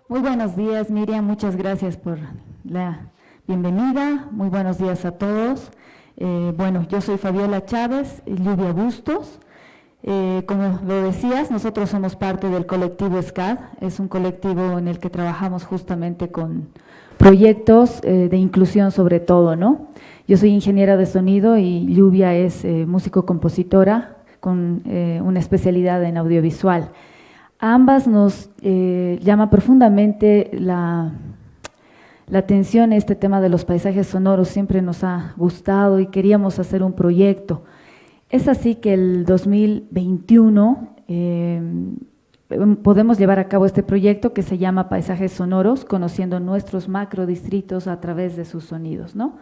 Muy buenos días, Miriam, muchas gracias por la bienvenida. Muy buenos días a todos. Bueno, yo soy Fabiola Chávez, Lluvia Bustos. Como lo decías, nosotros somos parte del colectivo SCAD, es un colectivo en el que trabajamos justamente con proyectos de inclusión sobre todo, ¿no? Yo soy ingeniera de sonido y Lluvia es músico-compositora con una especialidad en audiovisual. A ambas nos llama profundamente la atención este tema de los paisajes sonoros, siempre nos ha gustado y queríamos hacer un proyecto. Es así que el 2021 podemos llevar a cabo este proyecto que se llama Paisajes Sonoros, conociendo nuestros macrodistritos a través de sus sonidos, ¿no?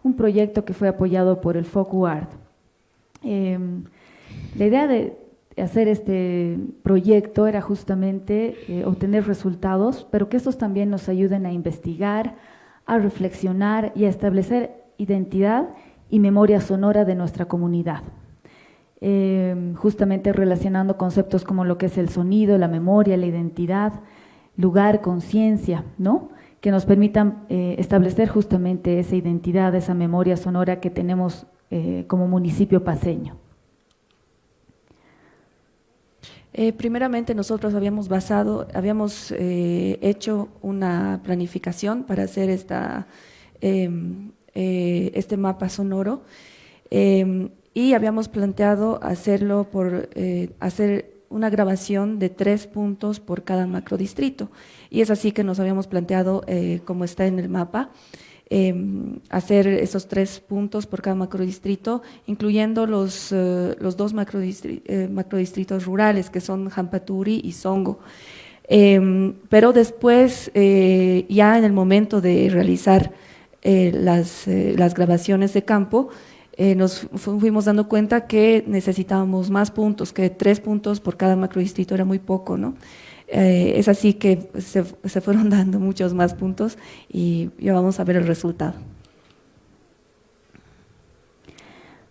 Un proyecto que fue apoyado por el FOCUART. La idea de hacer este proyecto era justamente obtener resultados, pero que estos también nos ayuden a investigar, a reflexionar y a establecer identidad y memoria sonora de nuestra comunidad. Justamente relacionando conceptos como lo que es el sonido, la memoria, la identidad, lugar, conciencia, ¿no? Que nos permitan establecer justamente esa identidad, esa memoria sonora que tenemos como municipio paceño. Primeramente nosotros habíamos hecho una planificación para hacer este mapa sonoro y habíamos planteado hacerlo hacer una grabación de 3 puntos por cada macrodistrito, y es así que nos habíamos planteado, como está en el mapa, hacer esos 3 puntos por cada macrodistrito, incluyendo los 2 macrodistritos rurales, que son Jampaturi y Songo. Pero después, ya en el momento de realizar las grabaciones de campo, nos fuimos dando cuenta que necesitábamos más puntos, que 3 puntos por cada macrodistrito era muy poco, ¿no? Es así que se fueron dando muchos más puntos y ya vamos a ver el resultado.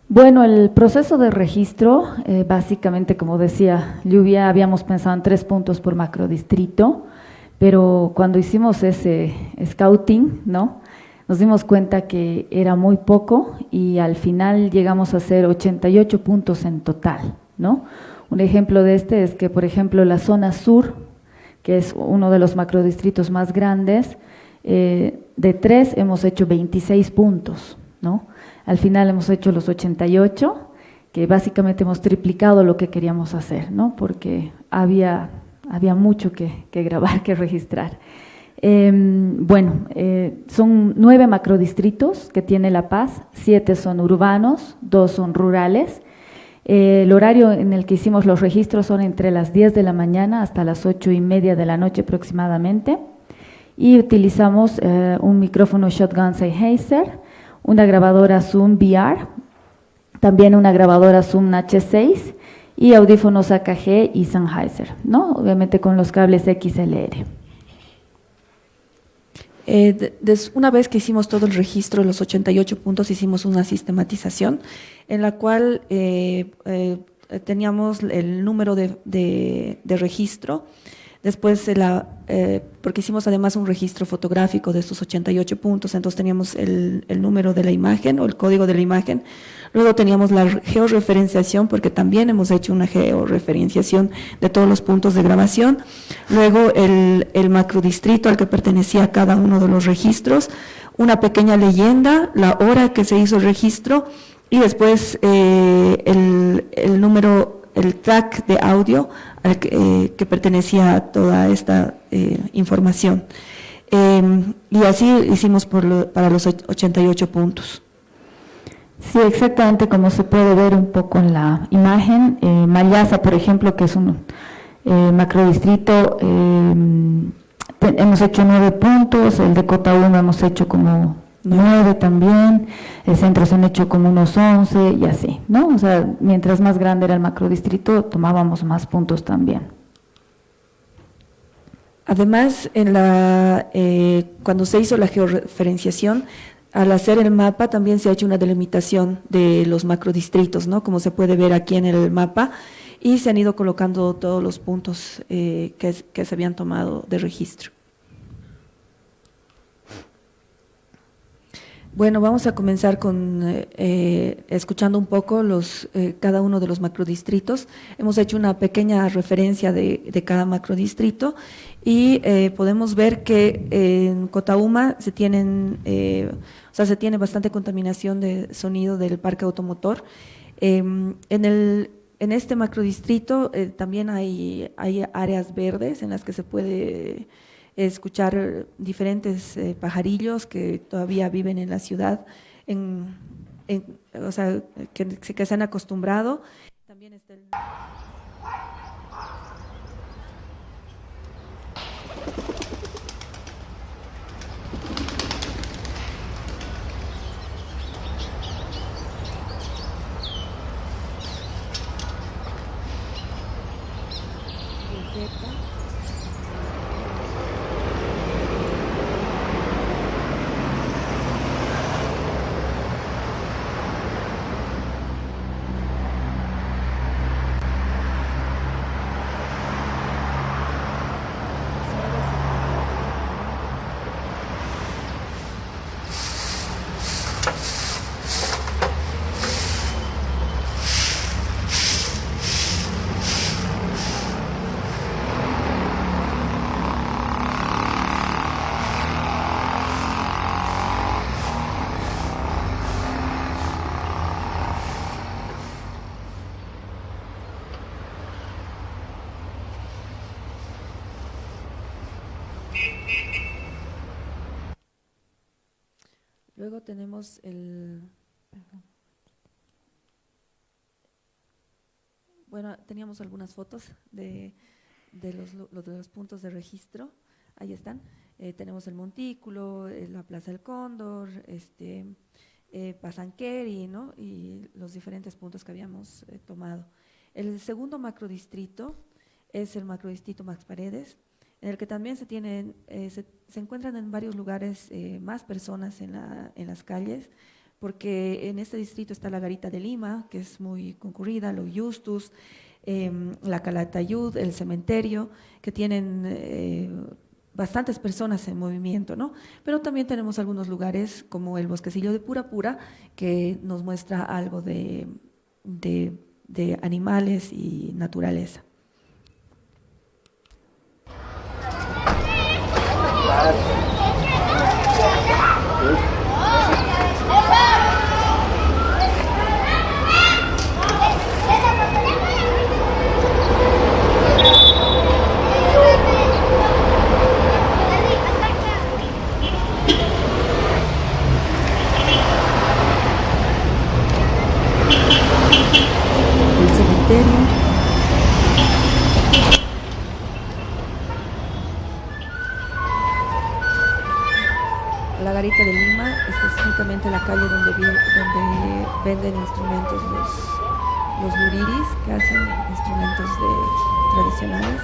Bueno, el proceso de registro, básicamente, como decía Lluvia, habíamos pensado en 3 puntos por macrodistrito, pero cuando hicimos ese scouting, ¿no?, nos dimos cuenta que era muy poco y al final llegamos a hacer 88 puntos en total, ¿no? Un ejemplo de este es que, por ejemplo, la zona sur, que es uno de los macrodistritos más grandes, de 3 hemos hecho 26 puntos, ¿no? Al final hemos hecho los 88, que básicamente hemos triplicado lo que queríamos hacer, ¿no? Porque había mucho que grabar, que registrar. Son 9 macrodistritos que tiene La Paz, 7 son urbanos, 2 son rurales. El horario en el que hicimos los registros son entre las 10 de la mañana hasta las 8:30 de la noche aproximadamente, y utilizamos un micrófono Shotgun Sennheiser, una grabadora Zoom VR, también una grabadora Zoom H6 y audífonos AKG y Sennheiser, ¿no? Obviamente con los cables XLR. Una vez que hicimos todo el registro, los 88 puntos, hicimos una sistematización en la cual teníamos el número de registro, después porque hicimos además un registro fotográfico de estos 88 puntos, entonces teníamos el número de la imagen o el código de la imagen, luego teníamos la georreferenciación, porque también hemos hecho una georreferenciación de todos los puntos de grabación, luego el macrodistrito al que pertenecía cada uno de los registros, una pequeña leyenda, la hora que se hizo el registro, y después el número, el track de audio al que pertenecía a toda esta información. Y así hicimos para los 88 puntos. Sí, exactamente como se puede ver un poco en la imagen. Mallasa, por ejemplo, que es un macrodistrito, hemos hecho 9 puntos, el de Cotahumo hemos hecho como 9 también, el centro se han hecho como unos 11 y así, ¿no? O sea, mientras más grande era el macrodistrito, tomábamos más puntos también. Además, cuando se hizo la georreferenciación, al hacer el mapa también se ha hecho una delimitación de los macrodistritos, ¿no? Como se puede ver aquí en el mapa, y se han ido colocando todos los puntos que se habían tomado de registro. Bueno, vamos a comenzar con escuchando un poco cada uno de los macrodistritos. Hemos hecho una pequeña referencia de cada macrodistrito y podemos ver que en Cotauma se tiene bastante contaminación de sonido del parque automotor. En este macrodistrito también hay áreas verdes en las que se puede escuchar diferentes pajarillos que todavía viven en la ciudad, que se han acostumbrado. También está el... Luego tenemos teníamos algunas fotos de los puntos de registro, ahí están. Tenemos el Montículo, la Plaza del Cóndor, Pasanqueri, ¿no? Y los diferentes puntos que habíamos tomado. El segundo macrodistrito es el macrodistrito Max Paredes, en el que también se encuentran en varios lugares más personas en las calles, porque en este distrito está la Garita de Lima, que es muy concurrida, los Justus, la Calatayud, el cementerio, que tienen bastantes personas en movimiento, ¿no? Pero también tenemos algunos lugares como el Bosquecillo de Purapura, que nos muestra algo de animales y naturaleza. El cementerio. La Garita de Lima, específicamente la calle donde venden instrumentos los luriris, que hacen instrumentos tradicionales.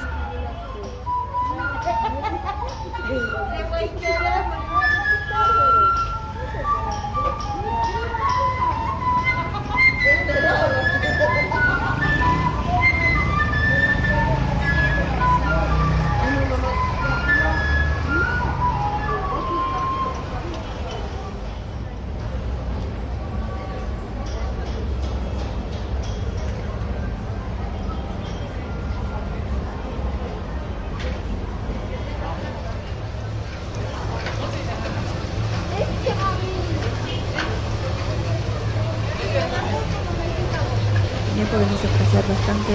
Podemos apreciar bastante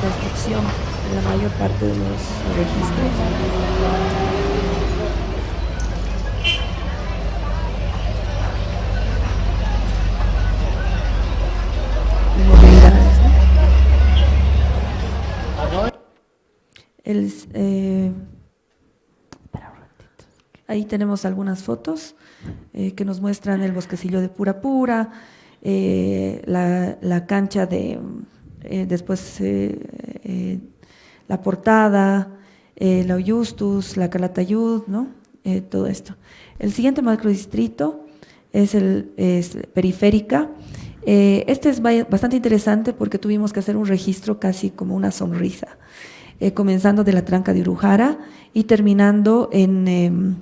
destrucción en la mayor parte de los registros. Inmovilidades, ¿no? Ahí tenemos algunas fotos que nos muestran el Bosquecillo de Purapura, la cancha después la Portada, la Justus, la Calatayud, ¿no? Todo esto. El siguiente macrodistrito es Periférica. Este es bastante interesante porque tuvimos que hacer un registro casi como una sonrisa, comenzando de la Tranca de Urujara y terminando en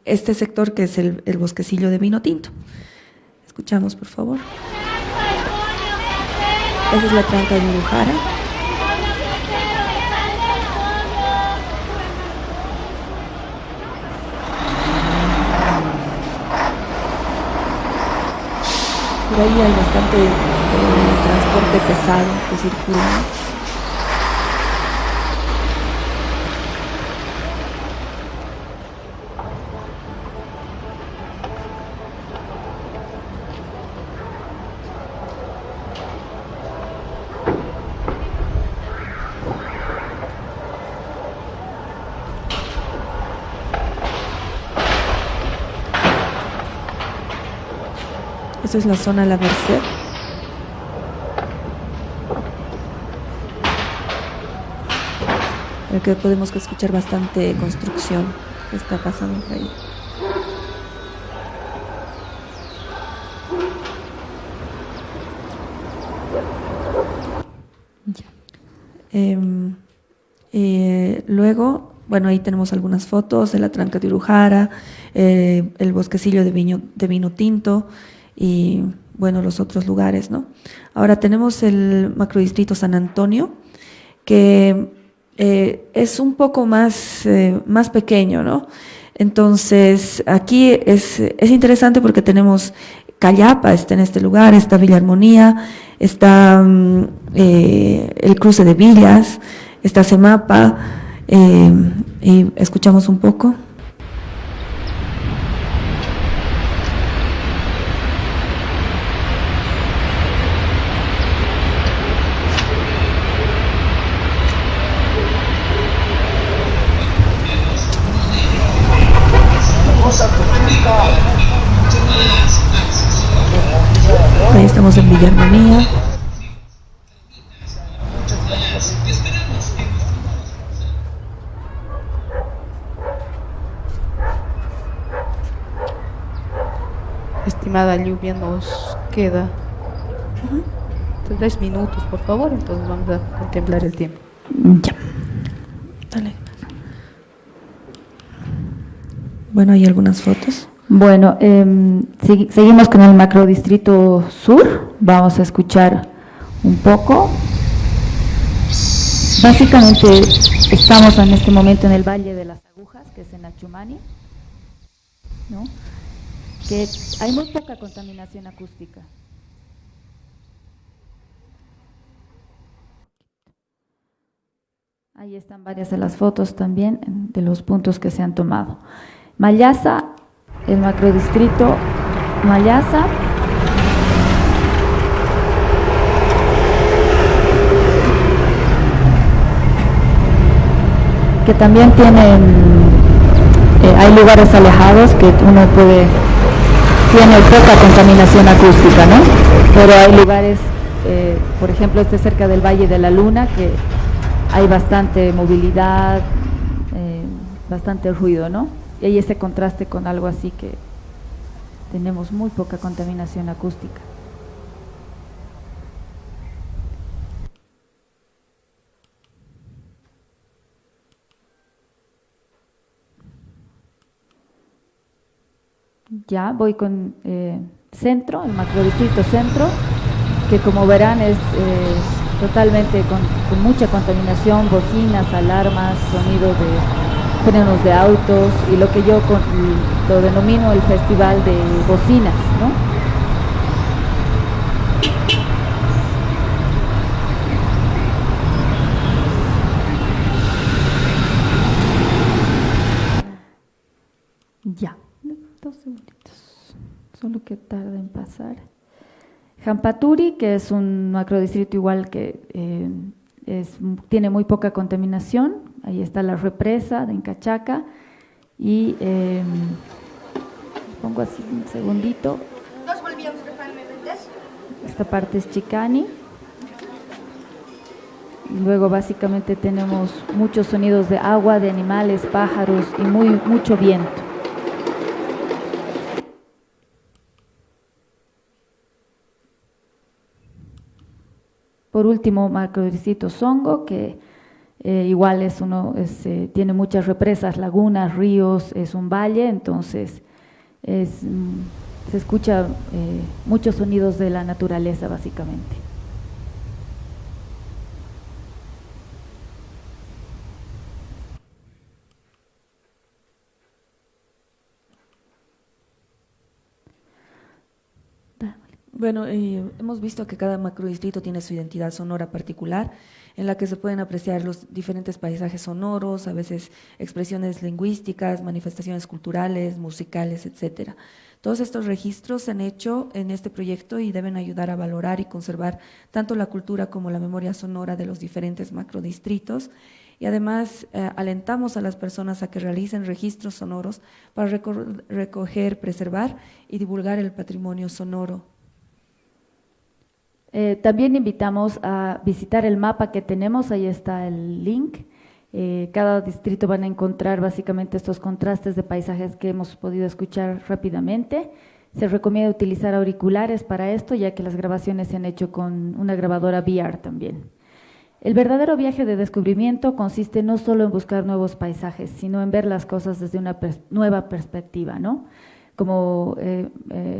este sector que es el bosquecillo de vino tinto. Escuchamos, por favor. Esa es la tranca de Urujara. Por ahí hay bastante transporte pesado que circula. Esta es la zona La Merced. En el que podemos escuchar bastante construcción que está pasando por ahí. Luego, bueno, ahí tenemos algunas fotos de la tranca de Urujara, el bosquecillo de vino tinto y, bueno, los otros lugares, ¿no? Ahora tenemos el macrodistrito San Antonio, que es un poco más pequeño, ¿no? Entonces, aquí es interesante porque tenemos Callapa, está en este lugar, está Villa Armonía, está el cruce de villas, está Semapa, y escuchamos un poco. Ahí estamos en Villa Armonía. Estimada Lluvia, nos queda 3 minutos, por favor, entonces vamos a contemplar el tiempo. Ya. Dale. Bueno, hay algunas fotos. Bueno, seguimos con el macrodistrito sur. Vamos a escuchar un poco. Básicamente estamos en este momento en el Valle de las Agujas, que es en Achumani, ¿no? Que hay muy poca contaminación acústica. Ahí están varias de las fotos también de los puntos que se han tomado. Mallasa, el macrodistrito Mallasa. Que también tienen, hay lugares alejados que uno tiene poca contaminación acústica, ¿no? Pero hay lugares, por ejemplo, cerca del Valle de la Luna, que hay bastante movilidad, bastante ruido, ¿no? Y hay ese contraste con algo así que tenemos muy poca contaminación acústica. Ya voy con centro, el macrodistrito centro, que como verán es totalmente con mucha contaminación, bocinas, alarmas, sonido de frenos de autos y lo que yo lo denomino el festival de bocinas, ¿no? Ya, 2 segunditos, solo que tarda en pasar. Jampaturi, que es un macrodistrito igual que tiene muy poca contaminación. Ahí está la represa de Incachaca y pongo así un segundito. Esta parte es Chicani. Y luego básicamente tenemos muchos sonidos de agua, de animales, pájaros y mucho viento. Por último, macrodistrito Songo, que igual tiene muchas represas, lagunas, ríos, es un valle, entonces se escucha muchos sonidos de la naturaleza básicamente. Bueno, hemos visto que cada macrodistrito tiene su identidad sonora particular, en la que se pueden apreciar los diferentes paisajes sonoros, a veces expresiones lingüísticas, manifestaciones culturales, musicales, etcétera. Todos estos registros se han hecho en este proyecto y deben ayudar a valorar y conservar tanto la cultura como la memoria sonora de los diferentes macrodistritos. Y además alentamos a las personas a que realicen registros sonoros para recoger, preservar y divulgar el patrimonio sonoro. También invitamos a visitar el mapa que tenemos, ahí está el link. Cada distrito van a encontrar básicamente estos contrastes de paisajes que hemos podido escuchar rápidamente. Se recomienda utilizar auriculares para esto, ya que las grabaciones se han hecho con una grabadora VR también. El verdadero viaje de descubrimiento consiste no solo en buscar nuevos paisajes, sino en ver las cosas desde una nueva perspectiva, ¿no? Como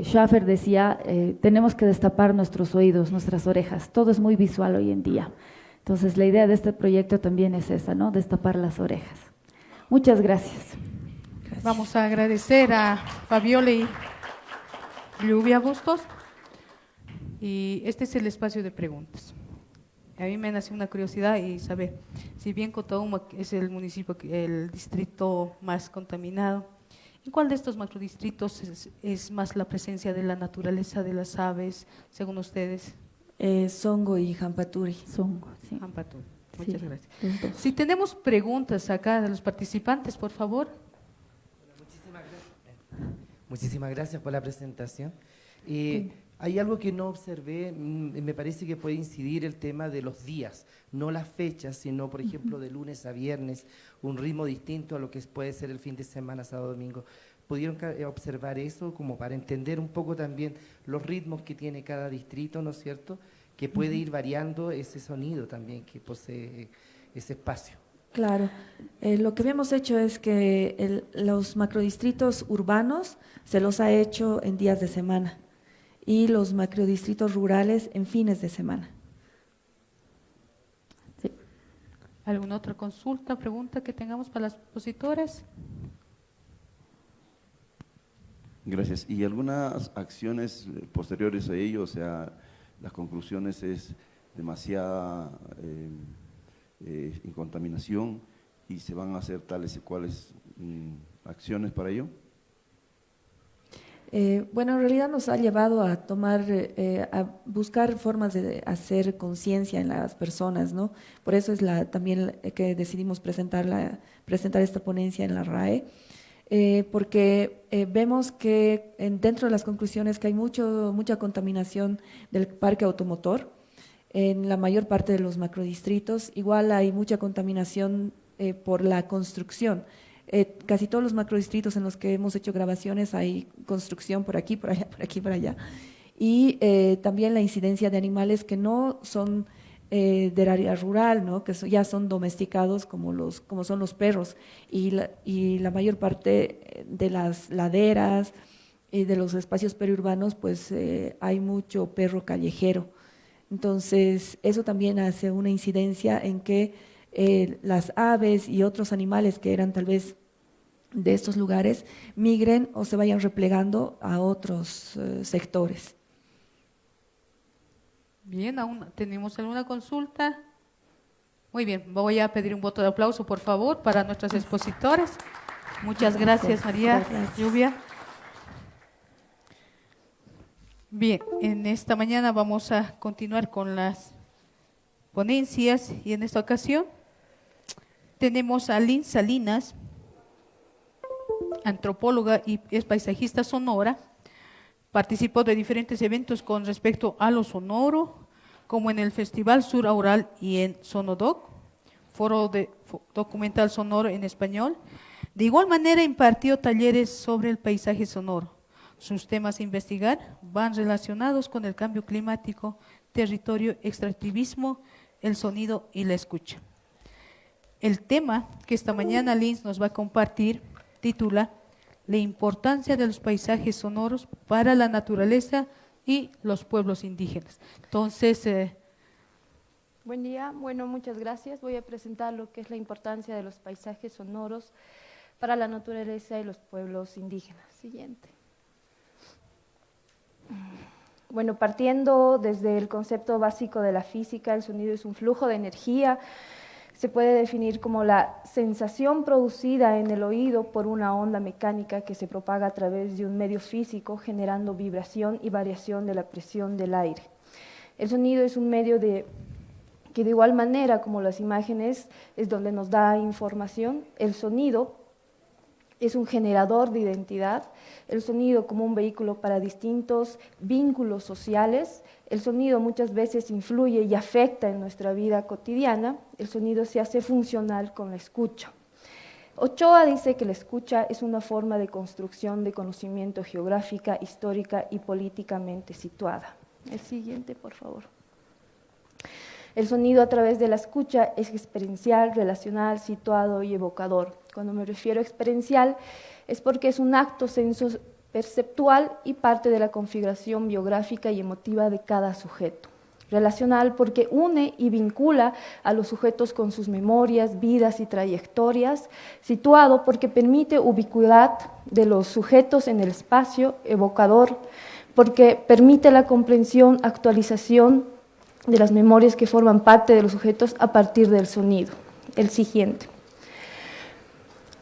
Schaffer decía, tenemos que destapar nuestros oídos, nuestras orejas, todo es muy visual hoy en día. Entonces la idea de este proyecto también es esa, ¿no? Destapar las orejas. Muchas gracias. Vamos a agradecer a Fabiola y Lluvia Bustos. Y este es el espacio de preguntas. A mí me nació una curiosidad y saber, si bien Cotauma es el municipio, el distrito más contaminado, ¿en cuál de estos macrodistritos es más la presencia de la naturaleza, de las aves, según ustedes? Songo y Jampaturi. Songo, sí. Jampaturi. Muchas Sí, gracias. los dos. Si tenemos preguntas acá de los participantes, por favor. Muchísimas gracias por la presentación. Hay algo que no observé, me parece que puede incidir el tema de los días, no las fechas, sino, por ejemplo, de lunes a viernes, un ritmo distinto a lo que puede ser el fin de semana, sábado, domingo. ¿Pudieron observar eso como para entender un poco también los ritmos que tiene cada distrito, ¿no es cierto? Que puede ir variando ese sonido también que posee ese espacio. Claro, lo que habíamos hecho es que los macrodistritos urbanos se los ha hecho en días de semana y los macrodistritos rurales en fines de semana. Sí. ¿Alguna otra consulta, pregunta que tengamos para las expositores? Gracias. ¿Y algunas acciones posteriores a ello? O sea, las conclusiones es demasiada contaminación y se van a hacer tales y cuales acciones para ello. Bueno, en realidad nos ha llevado a a buscar formas de hacer conciencia en las personas, ¿no? Por eso es también que decidimos presentar esta ponencia en la RAE, porque vemos que dentro de las conclusiones que hay mucha contaminación del parque automotor en la mayor parte de los macrodistritos. Igual hay mucha contaminación por la construcción. Casi todos los macrodistritos en los que hemos hecho grabaciones hay construcción por aquí, por allá, por aquí, por allá. Y también la incidencia de animales que no son del área rural, ¿no? Que ya son domesticados como son los perros. Y la mayor parte de las laderas y de los espacios periurbanos, pues hay mucho perro callejero. Entonces, eso también hace una incidencia en que las aves y otros animales que eran tal vez de estos lugares migren o se vayan replegando a otros sectores. Bien, ¿aún tenemos alguna consulta? Muy bien, voy a pedir un voto de aplauso, por favor, para nuestras expositoras. Muchas gracias, María Gracias. Lluvia. Bien, en esta mañana vamos a continuar con las ponencias y en esta ocasión tenemos a Lynn Salinas, antropóloga y es paisajista sonora. Participó de diferentes eventos con respecto a lo sonoro, como en el Festival Sur Aural y en Sonodoc, Foro de Documental Sonoro en Español. De igual manera impartió talleres sobre el paisaje sonoro. Sus temas a investigar van relacionados con el cambio climático, territorio, extractivismo, el sonido y la escucha. el tema que esta mañana Lins nos va a compartir titula La importancia de los paisajes sonoros para la naturaleza y los pueblos indígenas. Entonces, Buen día, bueno, muchas gracias. Voy a presentar lo que es la importancia de los paisajes sonoros para la naturaleza y los pueblos indígenas. Siguiente. Bueno, partiendo desde el concepto básico de la física, el sonido es un flujo de energía. Se puede definir como la sensación producida en el oído por una onda mecánica que se propaga a través de un medio físico, generando vibración y variación de la presión del aire. El sonido es un medio que de igual manera como las imágenes es donde nos da información. El sonido es un generador de identidad, el sonido como un vehículo para distintos vínculos sociales. El sonido muchas veces influye y afecta en nuestra vida cotidiana. El sonido se hace funcional con la escucha. Ochoa dice que la escucha es una forma de construcción de conocimiento geográfica, histórica y políticamente situada. El siguiente, por favor. El sonido a través de la escucha es experiencial, relacional, situado y evocador. Cuando me refiero a experiencial es porque es un acto senso-perceptual y parte de la configuración biográfica y emotiva de cada sujeto. Relacional porque une y vincula a los sujetos con sus memorias, vidas y trayectorias. Situado porque permite ubicuidad de los sujetos en el espacio. Evocador porque permite la comprensión, actualización de las memorias que forman parte de los sujetos a partir del sonido. El siguiente.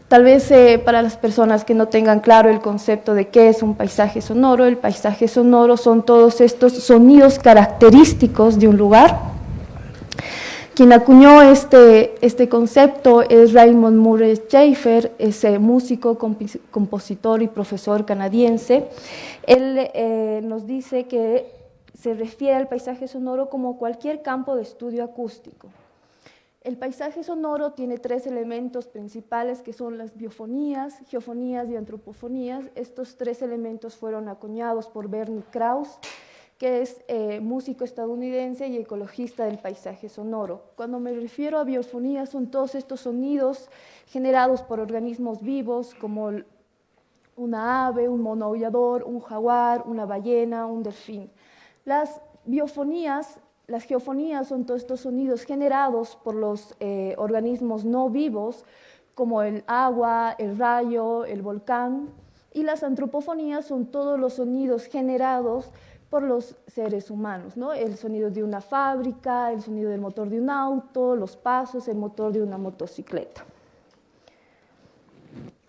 Tal vez para las personas que no tengan claro el concepto de qué es un paisaje sonoro, el paisaje sonoro son todos estos sonidos característicos de un lugar. Quien acuñó este concepto es Raymond Murray Schafer, es músico, compositor y profesor canadiense. Él nos dice que se refiere al paisaje sonoro como cualquier campo de estudio acústico. El paisaje sonoro tiene tres elementos principales que son las biofonías, geofonías y antropofonías. Estos tres elementos fueron acuñados por Bernie Krause, que es músico estadounidense y ecologista del paisaje sonoro. Cuando me refiero a biofonías son todos estos sonidos generados por organismos vivos como una ave, un mono aullador, un jaguar, una ballena, un delfín. Las geofonías son todos estos sonidos generados por los organismos no vivos, como el agua, el rayo, el volcán, y las antropofonías son todos los sonidos generados por los seres humanos, ¿no? El sonido de una fábrica, el sonido del motor de un auto, los pasos, el motor de una motocicleta.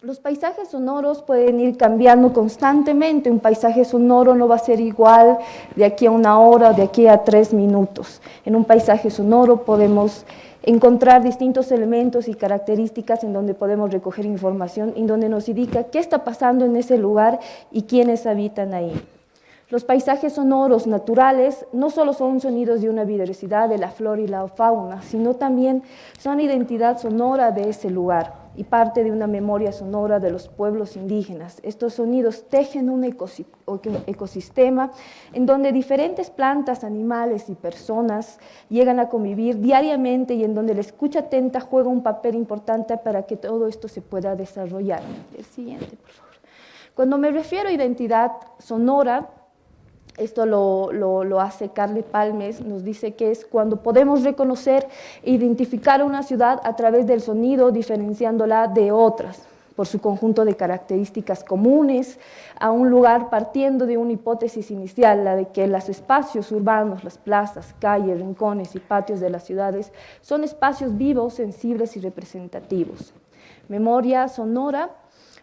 Los paisajes sonoros pueden ir cambiando constantemente. Un paisaje sonoro no va a ser igual de aquí a una hora, de aquí a 3 minutos. En un paisaje sonoro podemos encontrar distintos elementos y características en donde podemos recoger información, en donde nos indica qué está pasando en ese lugar y quiénes habitan ahí. Los paisajes sonoros naturales no solo son sonidos de una biodiversidad de la flora y la fauna, sino también son identidad sonora de ese lugar y parte de una memoria sonora de los pueblos indígenas. Estos sonidos tejen un ecosistema en donde diferentes plantas, animales y personas llegan a convivir diariamente y en donde la escucha atenta juega un papel importante para que todo esto se pueda desarrollar. El siguiente, por favor. Cuando me refiero a identidad sonora, esto lo hace Carle Palmes, nos dice que es cuando podemos reconocer e identificar una ciudad a través del sonido, diferenciándola de otras, por su conjunto de características comunes, a un lugar partiendo de una hipótesis inicial, la de que los espacios urbanos, las plazas, calles, rincones y patios de las ciudades son espacios vivos, sensibles y representativos. Memoria sonora.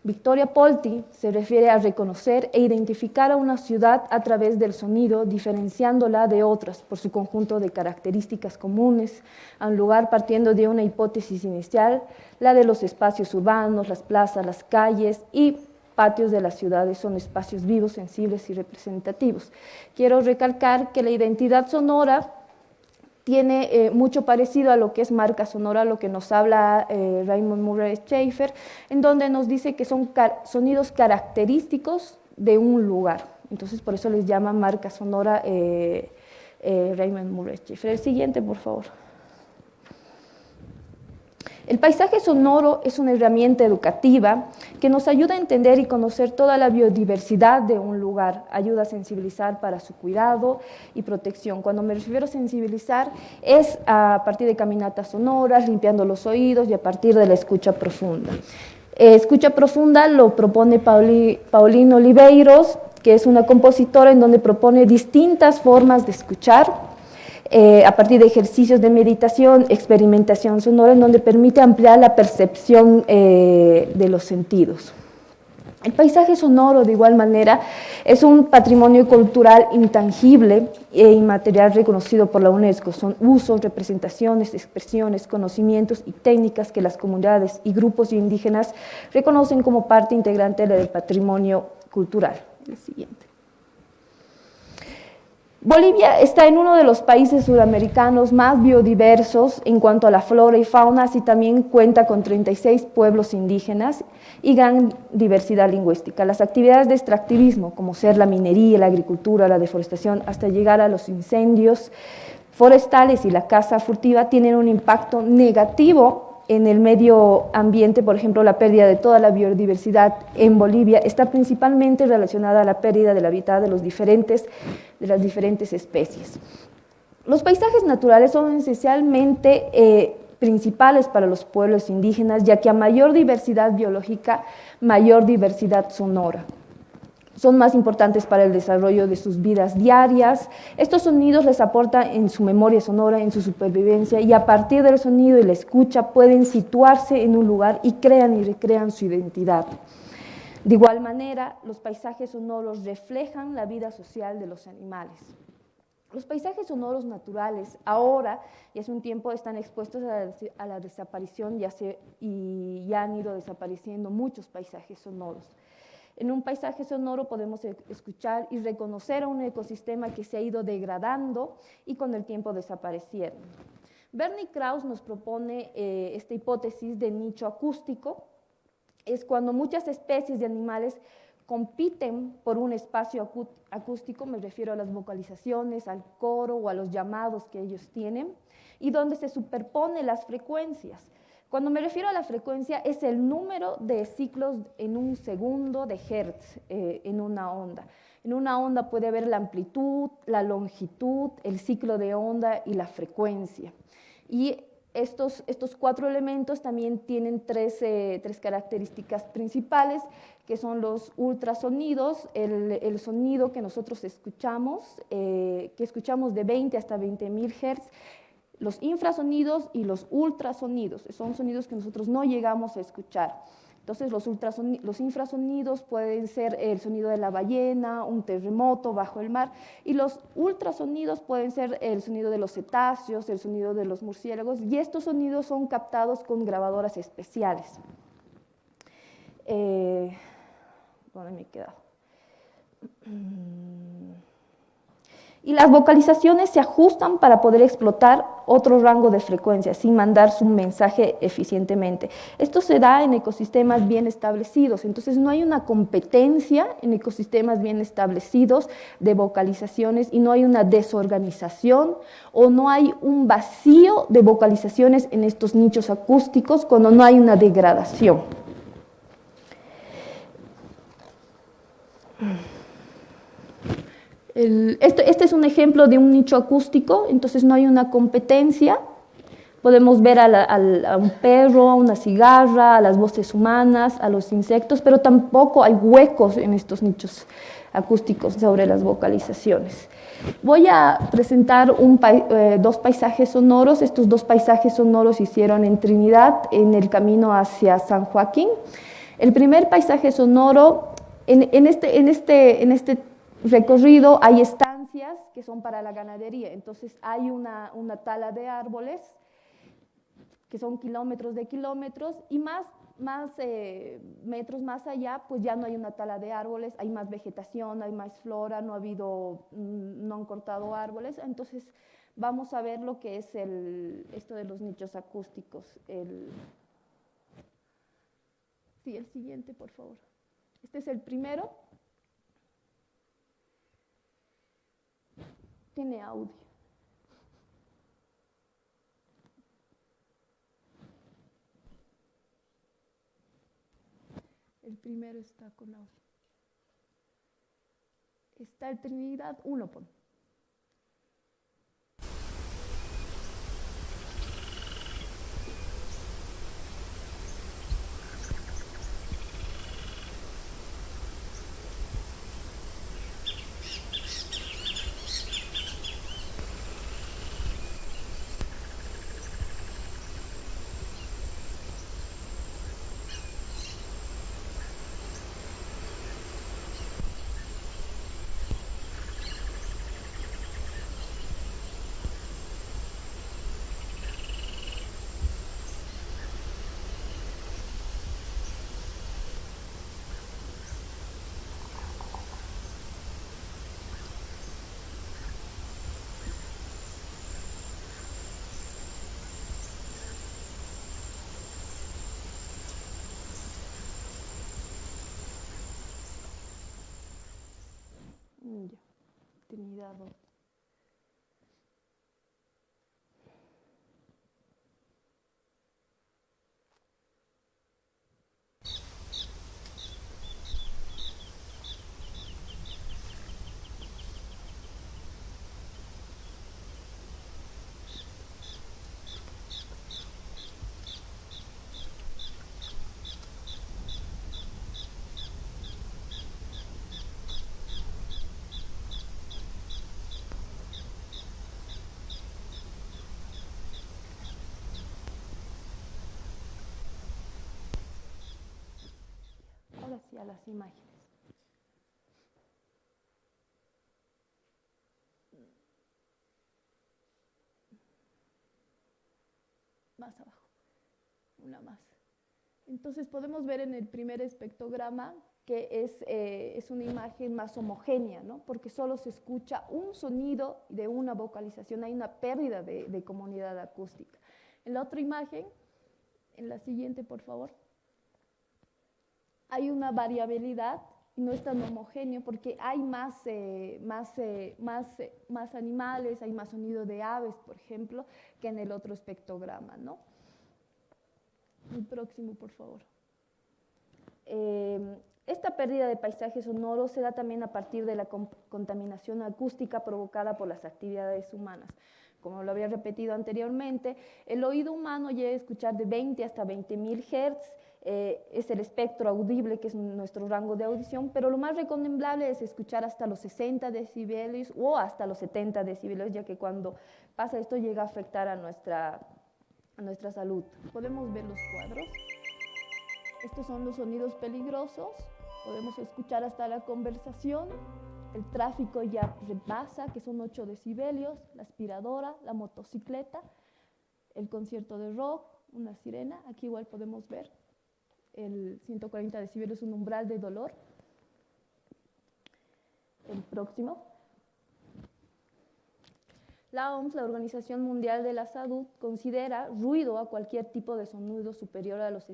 Victoria Polti se refiere a reconocer e identificar a una ciudad a través del sonido, diferenciándola de otras por su conjunto de características comunes, a un lugar partiendo de una hipótesis inicial, la de los espacios urbanos, las plazas, las calles y patios de las ciudades son espacios vivos, sensibles y representativos. Quiero recalcar que la identidad sonora tiene mucho parecido a lo que es marca sonora, lo que nos habla Raymond Murray Schafer, en donde nos dice que son sonidos característicos de un lugar. Entonces, por eso les llama marca sonora Raymond Murray Schafer. El siguiente, por favor. El paisaje sonoro es una herramienta educativa que nos ayuda a entender y conocer toda la biodiversidad de un lugar, ayuda a sensibilizar para su cuidado y protección. Cuando me refiero a sensibilizar es a partir de caminatas sonoras, limpiando los oídos y a partir de la escucha profunda. Escucha profunda lo propone Paulino Oliveiros, que es una compositora en donde propone distintas formas de escuchar, a partir de ejercicios de meditación, experimentación sonora, en donde permite ampliar la percepción de los sentidos. El paisaje sonoro, de igual manera, es un patrimonio cultural intangible e inmaterial reconocido por la UNESCO. Son usos, representaciones, expresiones, conocimientos y técnicas que las comunidades y grupos indígenas reconocen como parte integrante del patrimonio cultural. El siguiente. Bolivia está en uno de los países sudamericanos más biodiversos en cuanto a la flora y fauna, así también cuenta con 36 pueblos indígenas y gran diversidad lingüística. Las actividades de extractivismo, como ser la minería, la agricultura, la deforestación, hasta llegar a los incendios forestales y la caza furtiva, tienen un impacto negativo en el medio ambiente. Por ejemplo, la pérdida de toda la biodiversidad en Bolivia está principalmente relacionada a la pérdida del hábitat de las diferentes especies. Los paisajes naturales son esencialmente principales para los pueblos indígenas, ya que a mayor diversidad biológica, mayor diversidad sonora. Son más importantes para el desarrollo de sus vidas diarias. Estos sonidos les aportan en su memoria sonora, en su supervivencia, y a partir del sonido y la escucha pueden situarse en un lugar y crean y recrean su identidad. De igual manera, los paisajes sonoros reflejan la vida social de los animales. Los paisajes sonoros naturales ahora y hace un tiempo están expuestos a la desaparición y ya han ido desapareciendo muchos paisajes sonoros. En un paisaje sonoro podemos escuchar y reconocer a un ecosistema que se ha ido degradando y con el tiempo desapareciendo. Bernie Krause nos propone esta hipótesis de nicho acústico. Es cuando muchas especies de animales compiten por un espacio acústico, me refiero a las vocalizaciones, al coro o a los llamados que ellos tienen, y donde se superponen las frecuencias. Cuando me refiero a la frecuencia, es el número de ciclos en un segundo de hertz en una onda. En una onda puede haber la amplitud, la longitud, el ciclo de onda y la frecuencia. Y estos cuatro elementos también tienen tres características principales, que son los ultrasonidos, el sonido que nosotros escuchamos, que escuchamos de 20 hasta 20.000 Hz, los infrasonidos y los ultrasonidos, son sonidos que nosotros no llegamos a escuchar. Entonces los infrasonidos pueden ser el sonido de la ballena, un terremoto bajo el mar, y los ultrasonidos pueden ser el sonido de los cetáceos, el sonido de los murciélagos, y estos sonidos son captados con grabadoras especiales. ¿Dónde me he quedado? Y las vocalizaciones se ajustan para poder explotar otro rango de frecuencias sin mandar su mensaje eficientemente. Esto se da en ecosistemas bien establecidos, entonces no hay una competencia en ecosistemas bien establecidos de vocalizaciones y no hay una desorganización o no hay un vacío de vocalizaciones en estos nichos acústicos cuando no hay una degradación. Este es un ejemplo de un nicho acústico, entonces no hay una competencia. Podemos ver a un perro, a una cigarra, a las voces humanas, a los insectos, pero tampoco hay huecos en estos nichos acústicos sobre las vocalizaciones. Voy a presentar dos paisajes sonoros. Estos dos paisajes sonoros se hicieron en Trinidad, en el camino hacia San Joaquín. El primer paisaje sonoro, en este recorrido hay estancias que son para la ganadería, entonces hay una tala de árboles que son kilómetros de kilómetros y más metros más allá pues ya no hay una tala de árboles, hay más vegetación, hay más flora, no han cortado árboles, entonces vamos a ver lo que es esto de los nichos acústicos. Sí, el siguiente, por favor. Este es el primero. Tiene audio. primero está con audio. Está el Trinidad 1, pon. Ya, Trinidad 2. Ahora sí a las imágenes. Más abajo, una más. Entonces podemos ver en el primer espectrograma que es una imagen más homogénea, ¿no? Porque solo se escucha un sonido de una vocalización, hay una pérdida de comunidad acústica. En la otra imagen, en la siguiente, por favor, hay una variabilidad y no es tan homogéneo porque hay más animales, hay más sonido de aves, por ejemplo, que en el otro espectrograma, ¿no? El próximo, por favor. Esta pérdida de paisaje sonoro se da también a partir de la contaminación acústica provocada por las actividades humanas. Como lo había repetido anteriormente, el oído humano llega a escuchar de 20 hasta 20.000 Hz, es el espectro audible, que es nuestro rango de audición, pero lo más recomendable es escuchar hasta los 60 decibelios o hasta los 70 decibelios, ya que cuando pasa esto llega a afectar a nuestra salud. Podemos ver los cuadros. Estos son los sonidos peligrosos, podemos escuchar hasta la conversación. El tráfico ya rebasa, que son 8 decibelios, la aspiradora, la motocicleta, el concierto de rock, una sirena. Aquí igual podemos ver el 140 decibelios, un umbral de dolor. El próximo. La OMS, la Organización Mundial de la Salud, considera ruido a cualquier tipo de sonido superior a los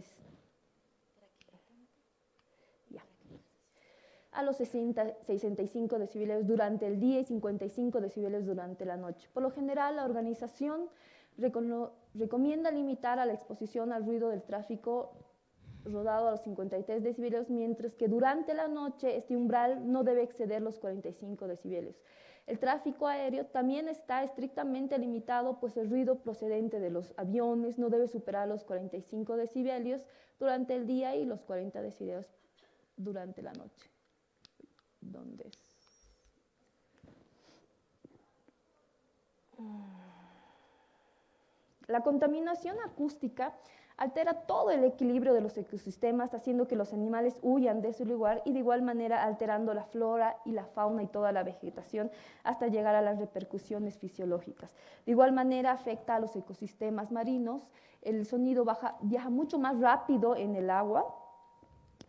65 decibelios durante el día y 55 decibelios durante la noche. Por lo general, la organización recomienda limitar a la exposición al ruido del tráfico rodado a los 53 decibelios, mientras que durante la noche este umbral no debe exceder los 45 decibelios. El tráfico aéreo también está estrictamente limitado, pues el ruido procedente de los aviones no debe superar los 45 decibelios durante el día y los 40 decibelios durante la noche. ¿Dónde es? La contaminación acústica altera todo el equilibrio de los ecosistemas, haciendo que los animales huyan de su lugar y de igual manera alterando la flora y la fauna y toda la vegetación hasta llegar a las repercusiones fisiológicas. De igual manera afecta a los ecosistemas marinos, el sonido viaja mucho más rápido en el agua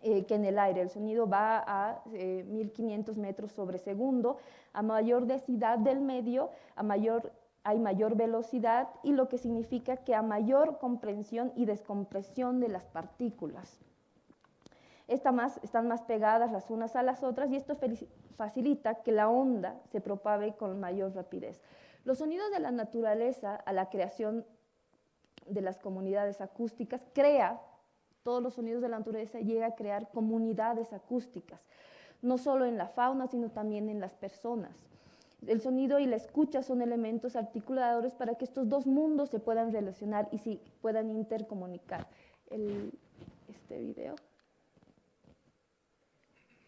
que en el aire. El sonido va a 1500 metros sobre segundo, a mayor densidad del medio, hay mayor velocidad, y lo que significa que a mayor comprensión y descompresión de las partículas. Están más pegadas las unas a las otras y esto facilita que la onda se propague con mayor rapidez. Los sonidos de la naturaleza a la creación de las comunidades acústicas crea todos los sonidos de la naturaleza llega a crear comunidades acústicas, no solo en la fauna, sino también en las personas. El sonido y la escucha son elementos articuladores para que estos dos mundos se puedan relacionar y se puedan intercomunicar. Este video,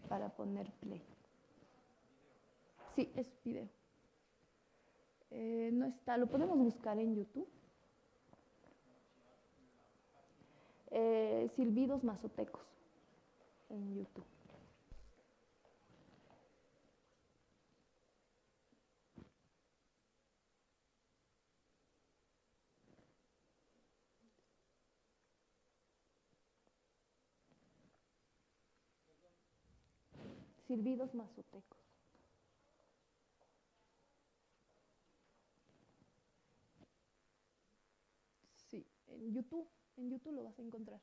para poner play. Sí, es video. No está, lo podemos buscar en YouTube. Silbidos mazotecos en YouTube. Silbidos mazotecos. Sí, en YouTube lo vas a encontrar.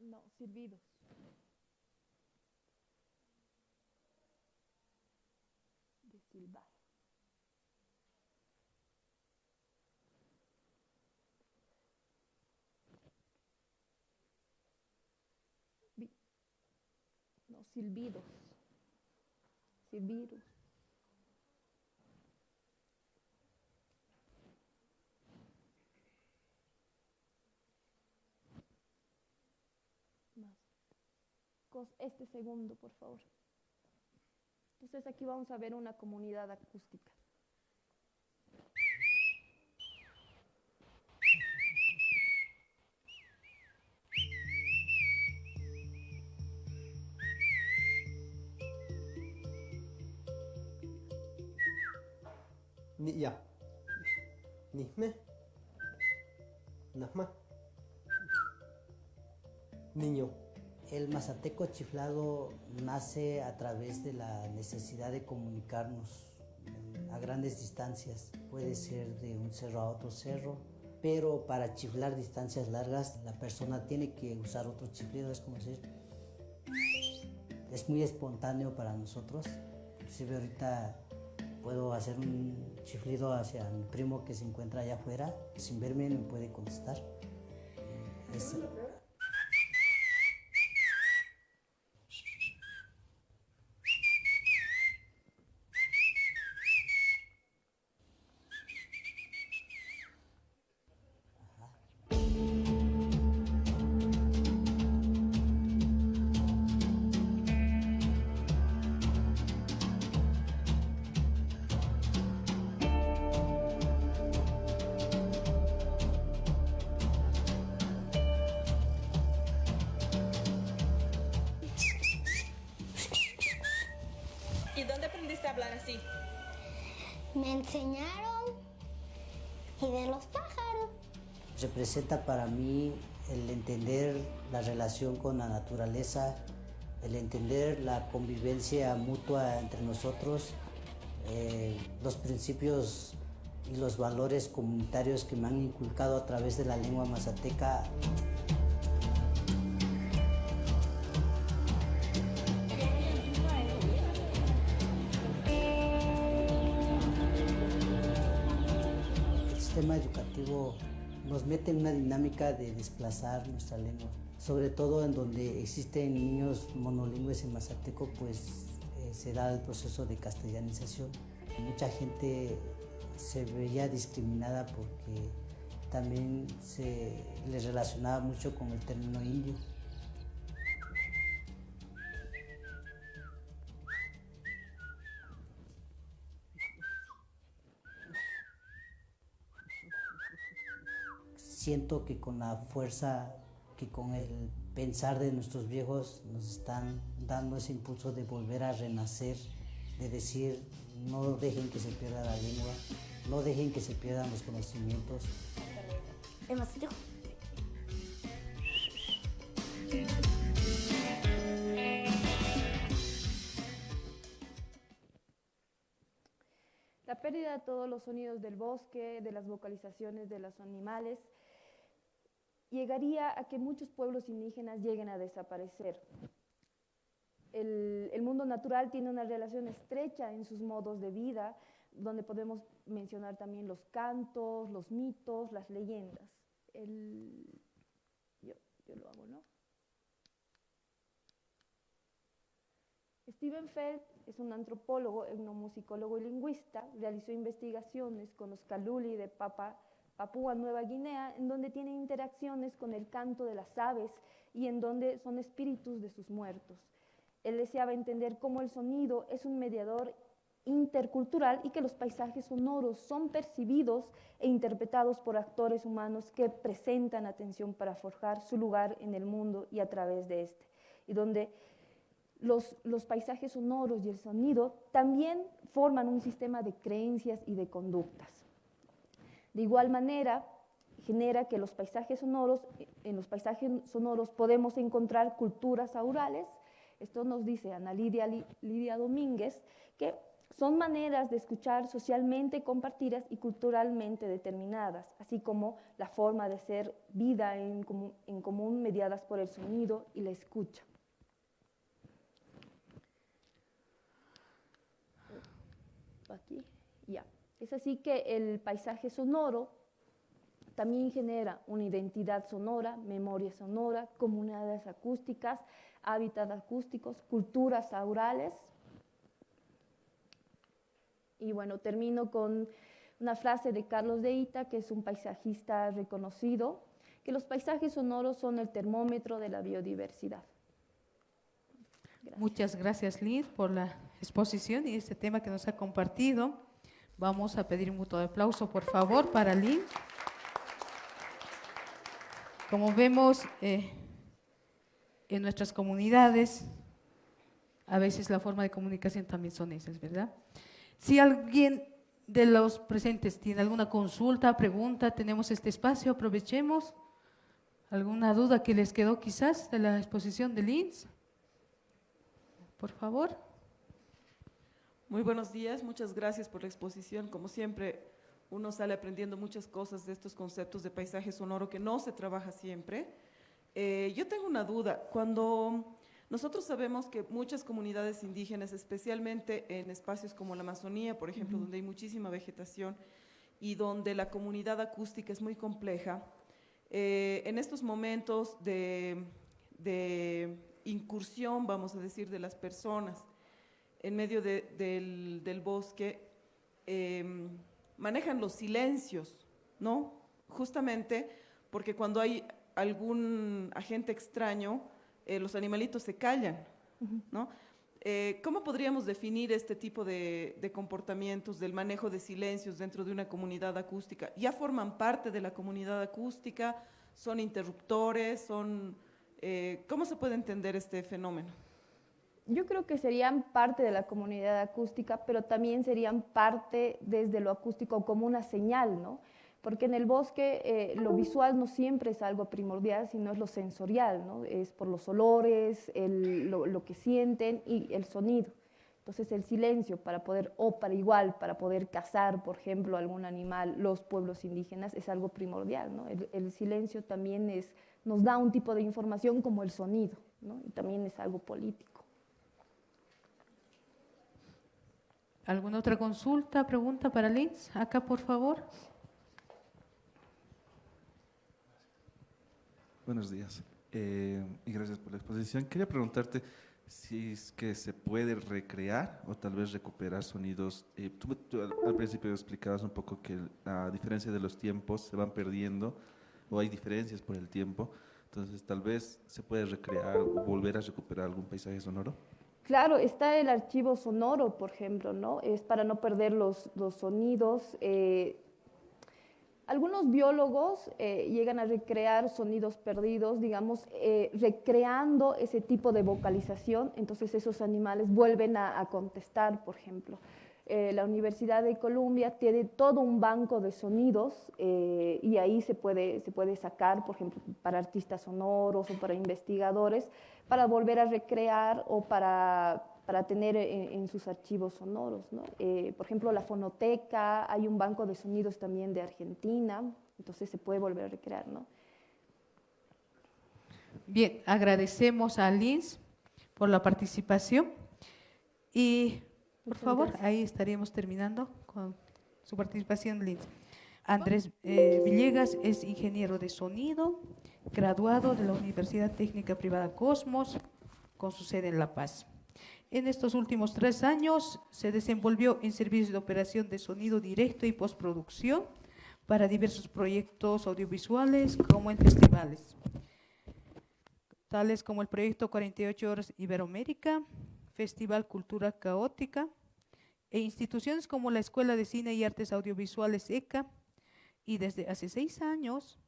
No, silbidos. De silbar. No, silbidos. Silbidos. Más. Este segundo, por favor. Entonces aquí vamos a ver una comunidad acústica. Ya. Nisme. Nasma. Niño. El mazateco chiflado nace a través de la necesidad de comunicarnos a grandes distancias. Puede ser de un cerro a otro cerro, pero para chiflar distancias largas la persona tiene que usar otro chiflido, es como decir. Es muy espontáneo para nosotros. Inclusive ahorita puedo hacer un chiflido hacia mi primo que se encuentra allá afuera, sin verme me puede contestar. ¿Y dónde aprendiste a hablar así? Me enseñaron y de los pájaros. Representa para mí el entender la relación con la naturaleza, el entender la convivencia mutua entre nosotros, los principios y los valores comunitarios que me han inculcado a través de la lengua mazateca. El sistema educativo nos mete en una dinámica de desplazar nuestra lengua, sobre todo en donde existen niños monolingües en mazateco, pues se da el proceso de castellanización. Mucha gente se veía discriminada porque también se les relacionaba mucho con el término indio. Siento que con la fuerza, que con el pensar de nuestros viejos nos están dando ese impulso de volver a renacer, de decir, no dejen que se pierda la lengua, no dejen que se pierdan los conocimientos. La pérdida de todos los sonidos del bosque, de las vocalizaciones de los animales, llegaría a que muchos pueblos indígenas lleguen a desaparecer. El mundo natural tiene una relación estrecha en sus modos de vida, donde podemos mencionar también los cantos, los mitos, las leyendas. Yo lo hago, ¿no? Steven Feld es un antropólogo, etnomusicólogo y lingüista. Realizó investigaciones con los Kaluli de Papúa Nueva Guinea, en donde tienen interacciones con el canto de las aves y en donde son espíritus de sus muertos. Él deseaba entender cómo el sonido es un mediador intercultural y que los paisajes sonoros son percibidos e interpretados por actores humanos que presentan atención para forjar su lugar en el mundo y a través de este, y donde los paisajes sonoros y el sonido también forman un sistema de creencias y de conductas. De igual manera, genera que en los paisajes sonoros podemos encontrar culturas aurales. Esto nos dice Ana Lidia Domínguez, que son maneras de escuchar socialmente compartidas y culturalmente determinadas, así como la forma de ser vida en común mediadas por el sonido y la escucha. Aquí, ya. Es así que el paisaje sonoro también genera una identidad sonora, memoria sonora, comunidades acústicas, hábitats acústicos, culturas aurales. Y bueno, termino con una frase de Carlos de Ita, que es un paisajista reconocido, que los paisajes sonoros son el termómetro de la biodiversidad. Gracias. Muchas gracias, Liz, por la exposición y este tema que nos ha compartido. Vamos a pedir un voto de aplauso, por favor, para Liz. Como vemos en nuestras comunidades, a veces la forma de comunicación también son esas, ¿verdad? Si alguien de los presentes tiene alguna consulta, pregunta, tenemos este espacio, aprovechemos. ¿Alguna duda que les quedó quizás de la exposición de Liz? Por favor. Muy buenos días, muchas gracias por la exposición. Como siempre, uno sale aprendiendo muchas cosas de estos conceptos de paisaje sonoro que no se trabaja siempre. Yo tengo una duda. Cuando nosotros sabemos que muchas comunidades indígenas, especialmente en espacios como la Amazonía, por ejemplo, donde hay muchísima vegetación y donde la comunidad acústica es muy compleja, en estos momentos de incursión, vamos a decir, de las personas en medio del bosque, manejan los silencios, ¿no? Justamente porque cuando hay algún agente extraño, los animalitos se callan, ¿no? ¿Cómo podríamos definir este tipo de comportamientos del manejo de silencios dentro de una comunidad acústica? ¿Ya forman parte de la comunidad acústica? ¿Son interruptores? ¿Cómo se puede entender este fenómeno? Yo creo que serían parte de la comunidad acústica, pero también serían parte desde lo acústico como una señal, ¿no? Porque en el bosque lo visual no siempre es algo primordial, sino es lo sensorial, ¿no? Es por los olores, lo que sienten y el sonido. Entonces el silencio para poder cazar, por ejemplo, algún animal, los pueblos indígenas, es algo primordial, ¿no? El silencio también nos da un tipo de información como el sonido, ¿no? Y también es algo político. ¿Alguna otra consulta, pregunta para Liz? Acá, por favor. Buenos días y gracias por la exposición. Quería preguntarte si es que se puede recrear o tal vez recuperar sonidos. Tú al principio explicabas un poco que a diferencia de los tiempos se van perdiendo o hay diferencias por el tiempo. Entonces, tal vez se puede recrear o volver a recuperar algún paisaje sonoro. Claro, está el archivo sonoro, por ejemplo, ¿no? Es para no perder los sonidos. Algunos biólogos llegan a recrear sonidos perdidos, digamos, recreando ese tipo de vocalización, entonces esos animales vuelven a contestar, por ejemplo. La Universidad de Columbia tiene todo un banco de sonidos y ahí se puede sacar, por ejemplo, para artistas sonoros o para investigadores, para volver a recrear o para tener en sus archivos sonoros, ¿no? Por ejemplo, la fonoteca, hay un banco de sonidos también de Argentina, entonces se puede volver a recrear, ¿no? Bien, agradecemos a Liz por la participación. Y, por Muchas favor, gracias. ahí estaríamos terminando con su participación, Linda. Andrés Villegas es ingeniero de sonido, graduado de la Universidad Técnica Privada Cosmos, con su sede en La Paz. En estos últimos 3 años se desenvolvió en servicios de operación de sonido directo y postproducción para diversos proyectos audiovisuales como en festivales, tales como el proyecto 48 Horas Iberoamérica, Festival Cultura Caótica, e instituciones como la Escuela de Cine y Artes Audiovisuales ECA, y desde hace 6 años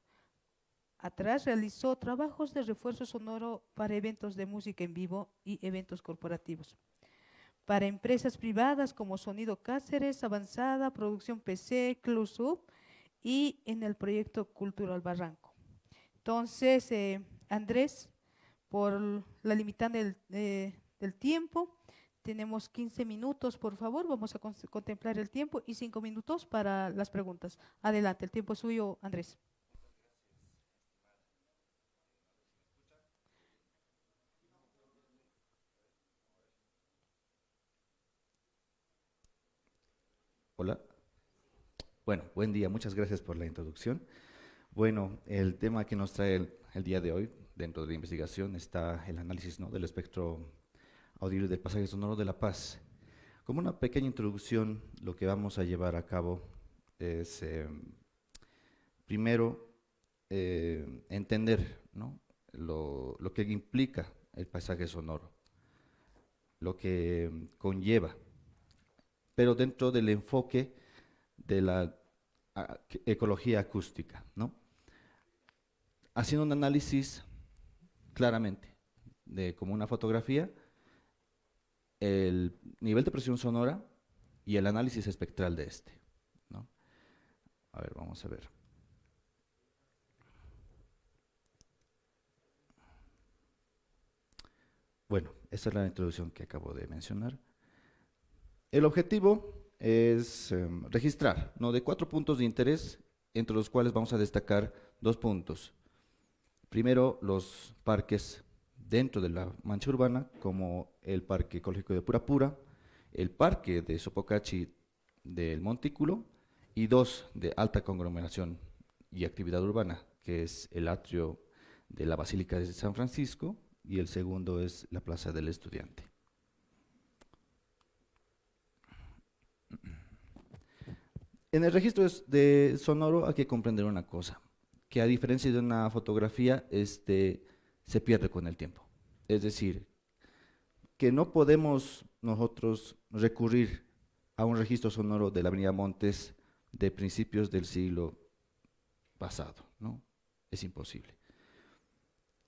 atrás realizó trabajos de refuerzo sonoro para eventos de música en vivo y eventos corporativos, para empresas privadas como Sonido Cáceres, Avanzada, Producción PC, Clusub y en el proyecto Cultural Barranco. Entonces, Andrés, por la limitante del tiempo, tenemos 15 minutos, por favor, vamos a contemplar el tiempo y 5 minutos para las preguntas. Adelante, el tiempo es suyo, Andrés. Hola. Bueno, buen día, muchas gracias por la introducción. Bueno, el tema que nos trae el día de hoy, dentro de la investigación, está el análisis, ¿no?, del espectro audible del paisaje sonoro de La Paz. Como una pequeña introducción, lo que vamos a llevar a cabo es, primero, entender, ¿no?, lo que implica el paisaje sonoro, lo que conlleva, pero dentro del enfoque de la ecología acústica, ¿no? Haciendo un análisis claramente, como una fotografía, el nivel de presión sonora y el análisis espectral de este, ¿no? A ver, vamos a ver. Bueno, esa es la introducción que acabo de mencionar. El objetivo es registrar, ¿no?, de 4 puntos de interés, entre los cuales vamos a destacar 2 puntos. Primero, los parques dentro de la mancha urbana, como el Parque Ecológico de Purapura, el Parque de Sopocachi del Montículo, y 2 de alta conglomeración y actividad urbana, que es el atrio de la Basílica de San Francisco, y el segundo es la Plaza del Estudiante. En el registro de sonoro hay que comprender una cosa, que a diferencia de una fotografía, se pierde con el tiempo. Es decir, que no podemos nosotros recurrir a un registro sonoro de la Avenida Montes de principios del siglo pasado, ¿no? Es imposible.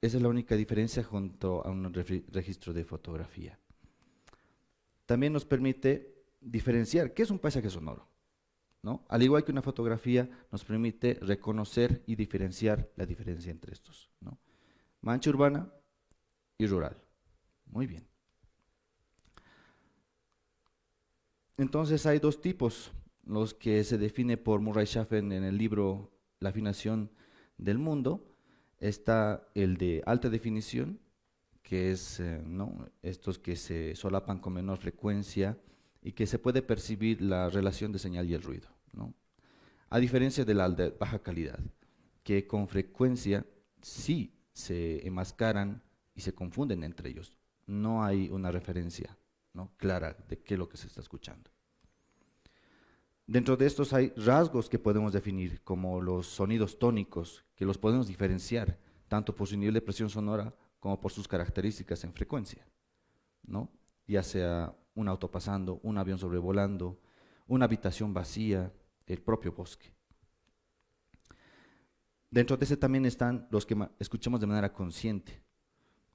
Esa es la única diferencia junto a un registro de fotografía. También nos permite diferenciar qué es un paisaje sonoro, ¿no? Al igual que una fotografía nos permite reconocer y diferenciar la diferencia entre estos, ¿no? Mancha urbana y rural. Muy bien. Entonces hay 2 tipos, los que se define por Murray Schaffen en el libro La afinación del mundo. Está el de alta definición, que es, ¿no?, estos que se solapan con menor frecuencia y que se puede percibir la relación de señal y el ruido, ¿no? A diferencia de la de baja calidad, que con frecuencia sí se enmascaran y se confunden entre ellos. No hay una referencia, ¿no?, clara de qué es lo que se está escuchando. Dentro de estos hay rasgos que podemos definir, como los sonidos tónicos, que los podemos diferenciar tanto por su nivel de presión sonora como por sus características en frecuencia, ¿no? Ya sea un auto pasando, un avión sobrevolando, una habitación vacía, el propio bosque. Dentro de ese también están los que escuchamos de manera consciente,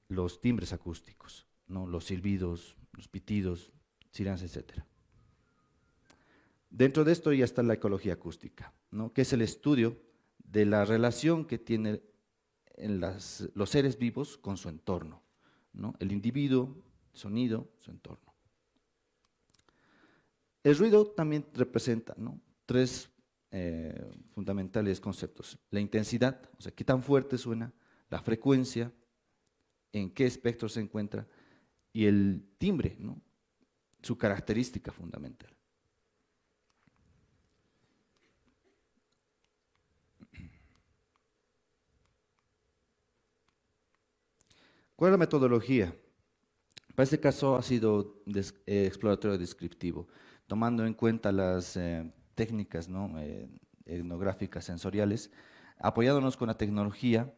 los timbres acústicos, ¿no?, los silbidos, los pitidos, sirenas, etc. Dentro de esto ya está la ecología acústica, ¿no?, que es el estudio de la relación que tienen los seres vivos con su entorno, ¿no?, el individuo, el sonido, su entorno. El ruido también representa, ¿no?, 3 fundamentales conceptos: la intensidad, o sea, qué tan fuerte suena; la frecuencia, en qué espectro se encuentra; y el timbre, ¿no? Su característica fundamental. ¿Cuál es la metodología? Para este caso ha sido exploratorio descriptivo, tomando en cuenta las técnicas, ¿no? Etnográficas sensoriales, apoyándonos con la tecnología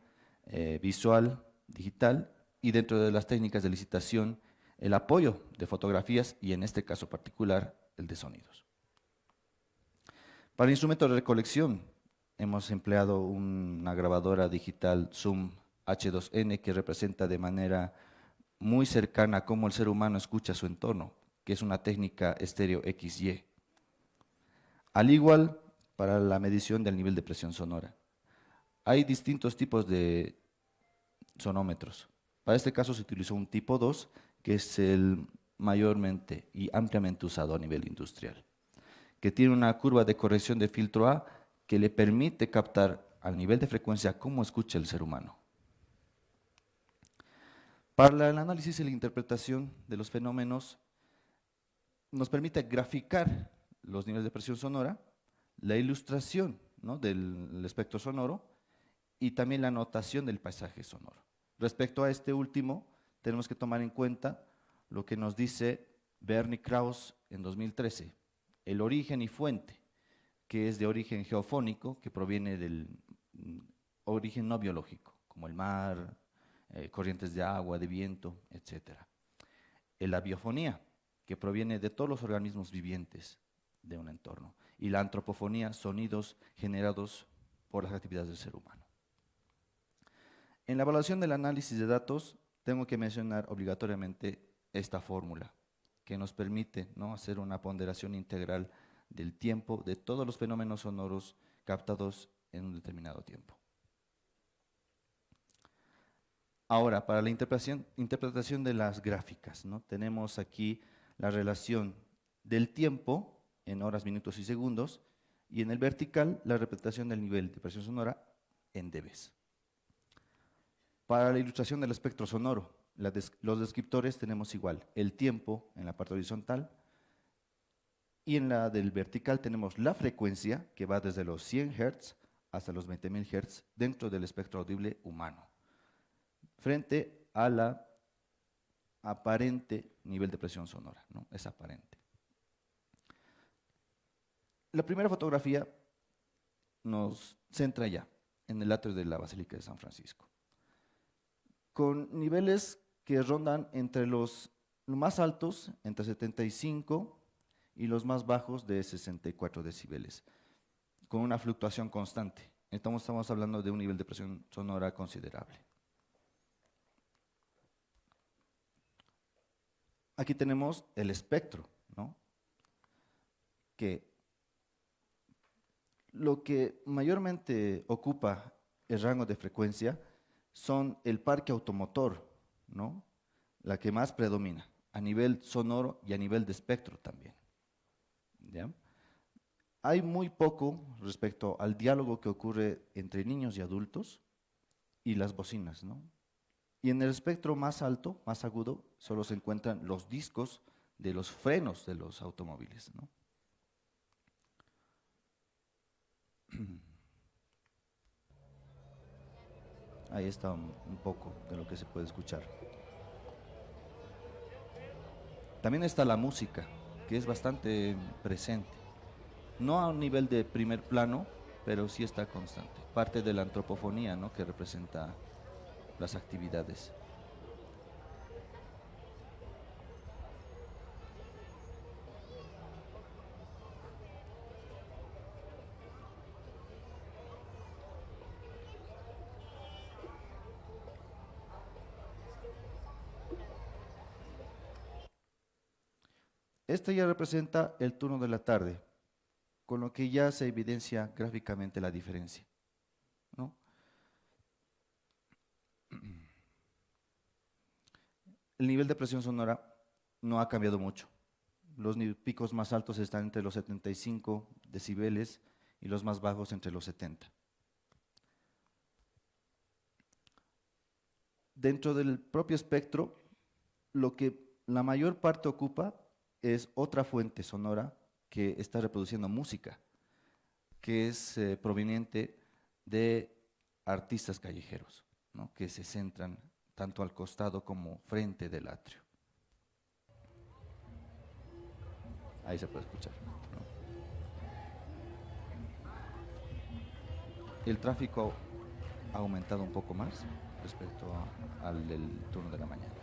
visual, digital, y dentro de las técnicas de licitación, el apoyo de fotografías y en este caso particular, el de sonidos. Para el instrumento de recolección, hemos empleado una grabadora digital Zoom H2N que representa de manera muy cercana cómo el ser humano escucha su entorno, que es una técnica estéreo XY. Al igual, para la medición del nivel de presión sonora. Hay distintos tipos de sonómetros. Para este caso se utilizó un tipo 2, que es el mayormente y ampliamente usado a nivel industrial, que tiene una curva de corrección de filtro A que le permite captar al nivel de frecuencia cómo escucha el ser humano. Para el análisis y la interpretación de los fenómenos, nos permite graficar los niveles de presión sonora, la ilustración, ¿no? del espectro sonoro y también la notación del paisaje sonoro. Respecto a este último, tenemos que tomar en cuenta lo que nos dice Bernie Krause en 2013, el origen y fuente, que es de origen geofónico, que proviene del origen no biológico, como el mar, corrientes de agua, de viento, etc. La biofonía, que proviene de todos los organismos vivientes de un entorno, y la antropofonía, sonidos generados por las actividades del ser humano. En la evaluación del análisis de datos, tengo que mencionar obligatoriamente esta fórmula, que nos permite, ¿no? hacer una ponderación integral del tiempo de todos los fenómenos sonoros captados en un determinado tiempo. Ahora, para la interpretación de las gráficas, ¿no? tenemos aquí la relación del tiempo en horas, minutos y segundos, y en el vertical la representación del nivel de presión sonora en dBs. Para la ilustración del espectro sonoro, los descriptores tenemos igual, el tiempo en la parte horizontal, y en la del vertical tenemos la frecuencia, que va desde los 100 Hz hasta los 20.000 Hz dentro del espectro audible humano, frente a la aparente nivel de presión sonora, ¿no? Es aparente. La primera fotografía nos centra ya en el atrio de la Basílica de San Francisco, con niveles que rondan entre los más altos, entre 75 y los más bajos de 64 decibeles, con una fluctuación constante. Estamos hablando de un nivel de presión sonora considerable. Aquí tenemos el espectro, ¿no? Que lo que mayormente ocupa el rango de frecuencia son el parque automotor, ¿no? La que más predomina, a nivel sonoro y a nivel de espectro también. ¿Ya? Hay muy poco respecto al diálogo que ocurre entre niños y adultos y las bocinas, ¿no? Y en el espectro más alto, más agudo, solo se encuentran los discos de los frenos de los automóviles, ¿no? Ahí está un poco de lo que se puede escuchar. También está la música, que es bastante presente. No a un nivel de primer plano, pero sí está constante. Parte de la antropofonía, ¿no? Que representa las actividades. Este ya representa el turno de la tarde, con lo que ya se evidencia gráficamente la diferencia, ¿no? El nivel de presión sonora no ha cambiado mucho. Los picos más altos están entre los 75 decibeles y los más bajos entre los 70. Dentro del propio espectro, lo que la mayor parte ocupa es otra fuente sonora que está reproduciendo música, que es proveniente de artistas callejeros, ¿no? Que se centran tanto al costado como frente del atrio. Ahí se puede escuchar, ¿no? El tráfico ha aumentado un poco más respecto al del turno de la mañana.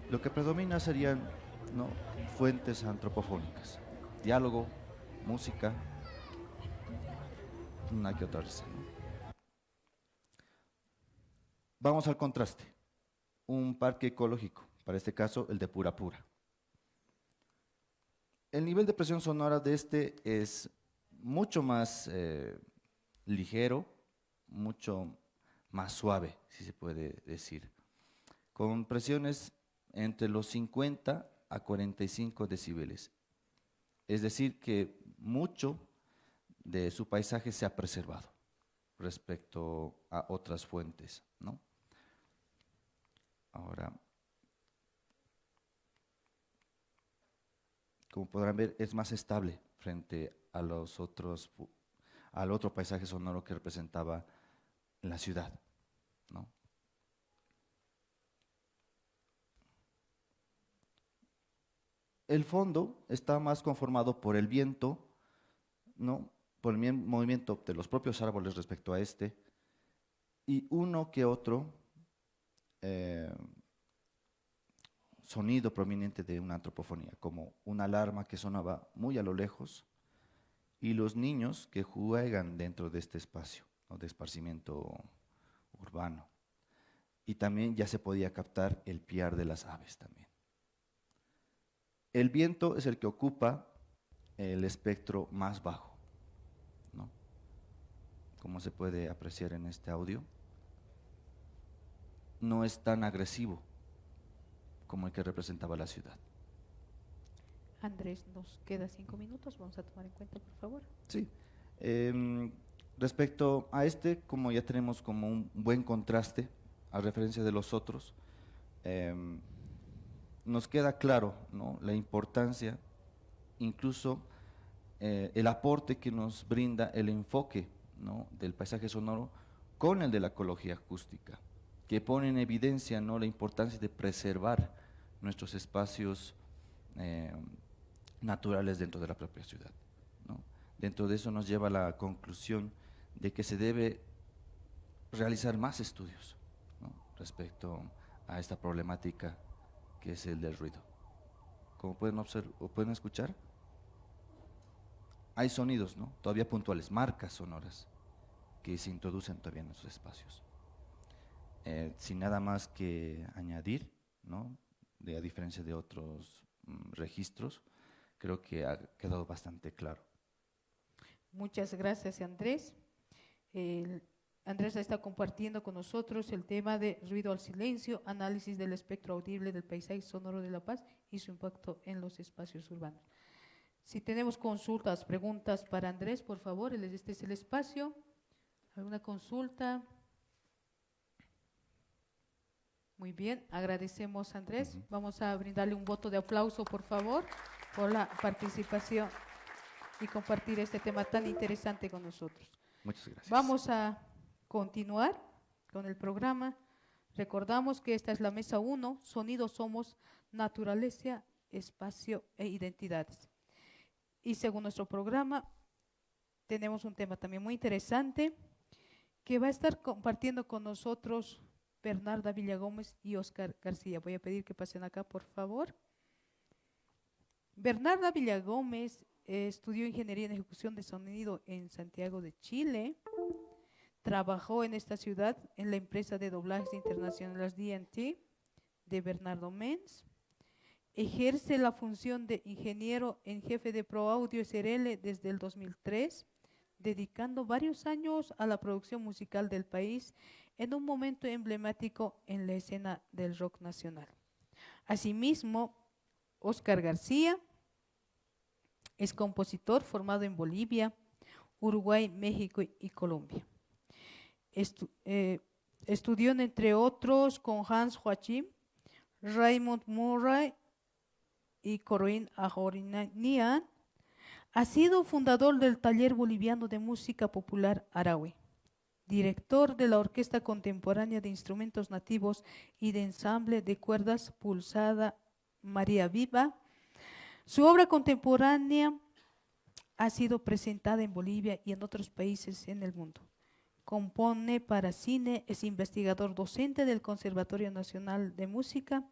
Lo que predomina serían, ¿no?, fuentes antropofónicas, diálogo, música, una que otra risa, ¿no? Vamos al contraste, un parque ecológico, para este caso el de Purapura. El nivel de presión sonora de este es mucho más ligero, mucho más suave, si se puede decir, con presiones entre los 50 a 45 decibeles. Es decir, que mucho de su paisaje se ha preservado respecto a otras fuentes, ¿no? Ahora, como podrán ver, es más estable frente a al otro paisaje sonoro que representaba la ciudad, ¿no? El fondo está más conformado por el viento, ¿no?, por el movimiento de los propios árboles respecto a este, y uno que otro sonido proveniente de una antropofonía, como una alarma que sonaba muy a lo lejos, y los niños que juegan dentro de este espacio, ¿no?, de esparcimiento urbano. Y también ya se podía captar el piar de las aves también. El viento es el que ocupa el espectro más bajo, ¿no?, como se puede apreciar en este audio. No es tan agresivo como el que representaba la ciudad. Andrés, nos queda 5 minutos, vamos a tomar en cuenta, por favor. Sí. Respecto a este, como ya tenemos como un buen contraste a referencia de los otros, nos queda claro, ¿no?, la importancia, incluso el aporte que nos brinda el enfoque, ¿no?, del paisaje sonoro con el de la ecología acústica, que pone en evidencia, ¿no?, la importancia de preservar nuestros espacios naturales dentro de la propia ciudad, ¿no? Dentro de eso nos lleva a la conclusión de que se debe realizar más estudios, ¿no?, respecto a esta problemática que es el del ruido. Como pueden observar o pueden escuchar, hay sonidos, ¿no?, todavía puntuales, marcas sonoras que se introducen todavía en esos espacios. Sin nada más que añadir, ¿no?, a diferencia de otros registros, creo que ha quedado bastante claro. Muchas gracias, Andrés. Andrés está compartiendo con nosotros el tema de ruido al silencio, análisis del espectro audible del paisaje sonoro de La Paz y su impacto en los espacios urbanos. Si tenemos consultas, preguntas para Andrés, por favor, este es el espacio. ¿Alguna consulta? Muy bien, agradecemos, Andrés. Vamos a brindarle un voto de aplauso, por favor, por la participación y compartir este tema tan interesante con nosotros. Muchas gracias. Vamos a continuar con el programa. Recordamos que esta es la mesa 1, Sonidos somos, naturaleza, espacio e identidades. Y según nuestro programa, tenemos un tema también muy interesante que va a estar compartiendo con nosotros Bernarda Villagómez y Oscar García. Voy a pedir que pasen acá, por favor. Bernarda Villagómez estudió Ingeniería en Ejecución de Sonido en Santiago de Chile. Trabajó en esta ciudad en la empresa de doblajes internacionales D&T de Bernardo Menz. Ejerce la función de ingeniero en jefe de ProAudio SRL desde el 2003, dedicando varios años a la producción musical del país en un momento emblemático en la escena del rock nacional. Asimismo, Óscar García es compositor formado en Bolivia, Uruguay, México y Colombia. Estudió, entre otros, con Hans Joachim, Raymond Murray y Corinne Ajorinian. Ha sido fundador del Taller Boliviano de Música Popular Araui, director de la Orquesta Contemporánea de Instrumentos Nativos y de Ensamble de Cuerdas Pulsada María Viva. Su obra contemporánea ha sido presentada en Bolivia y en otros países en el mundo. Compone para cine, es investigador docente del Conservatorio Nacional de Música,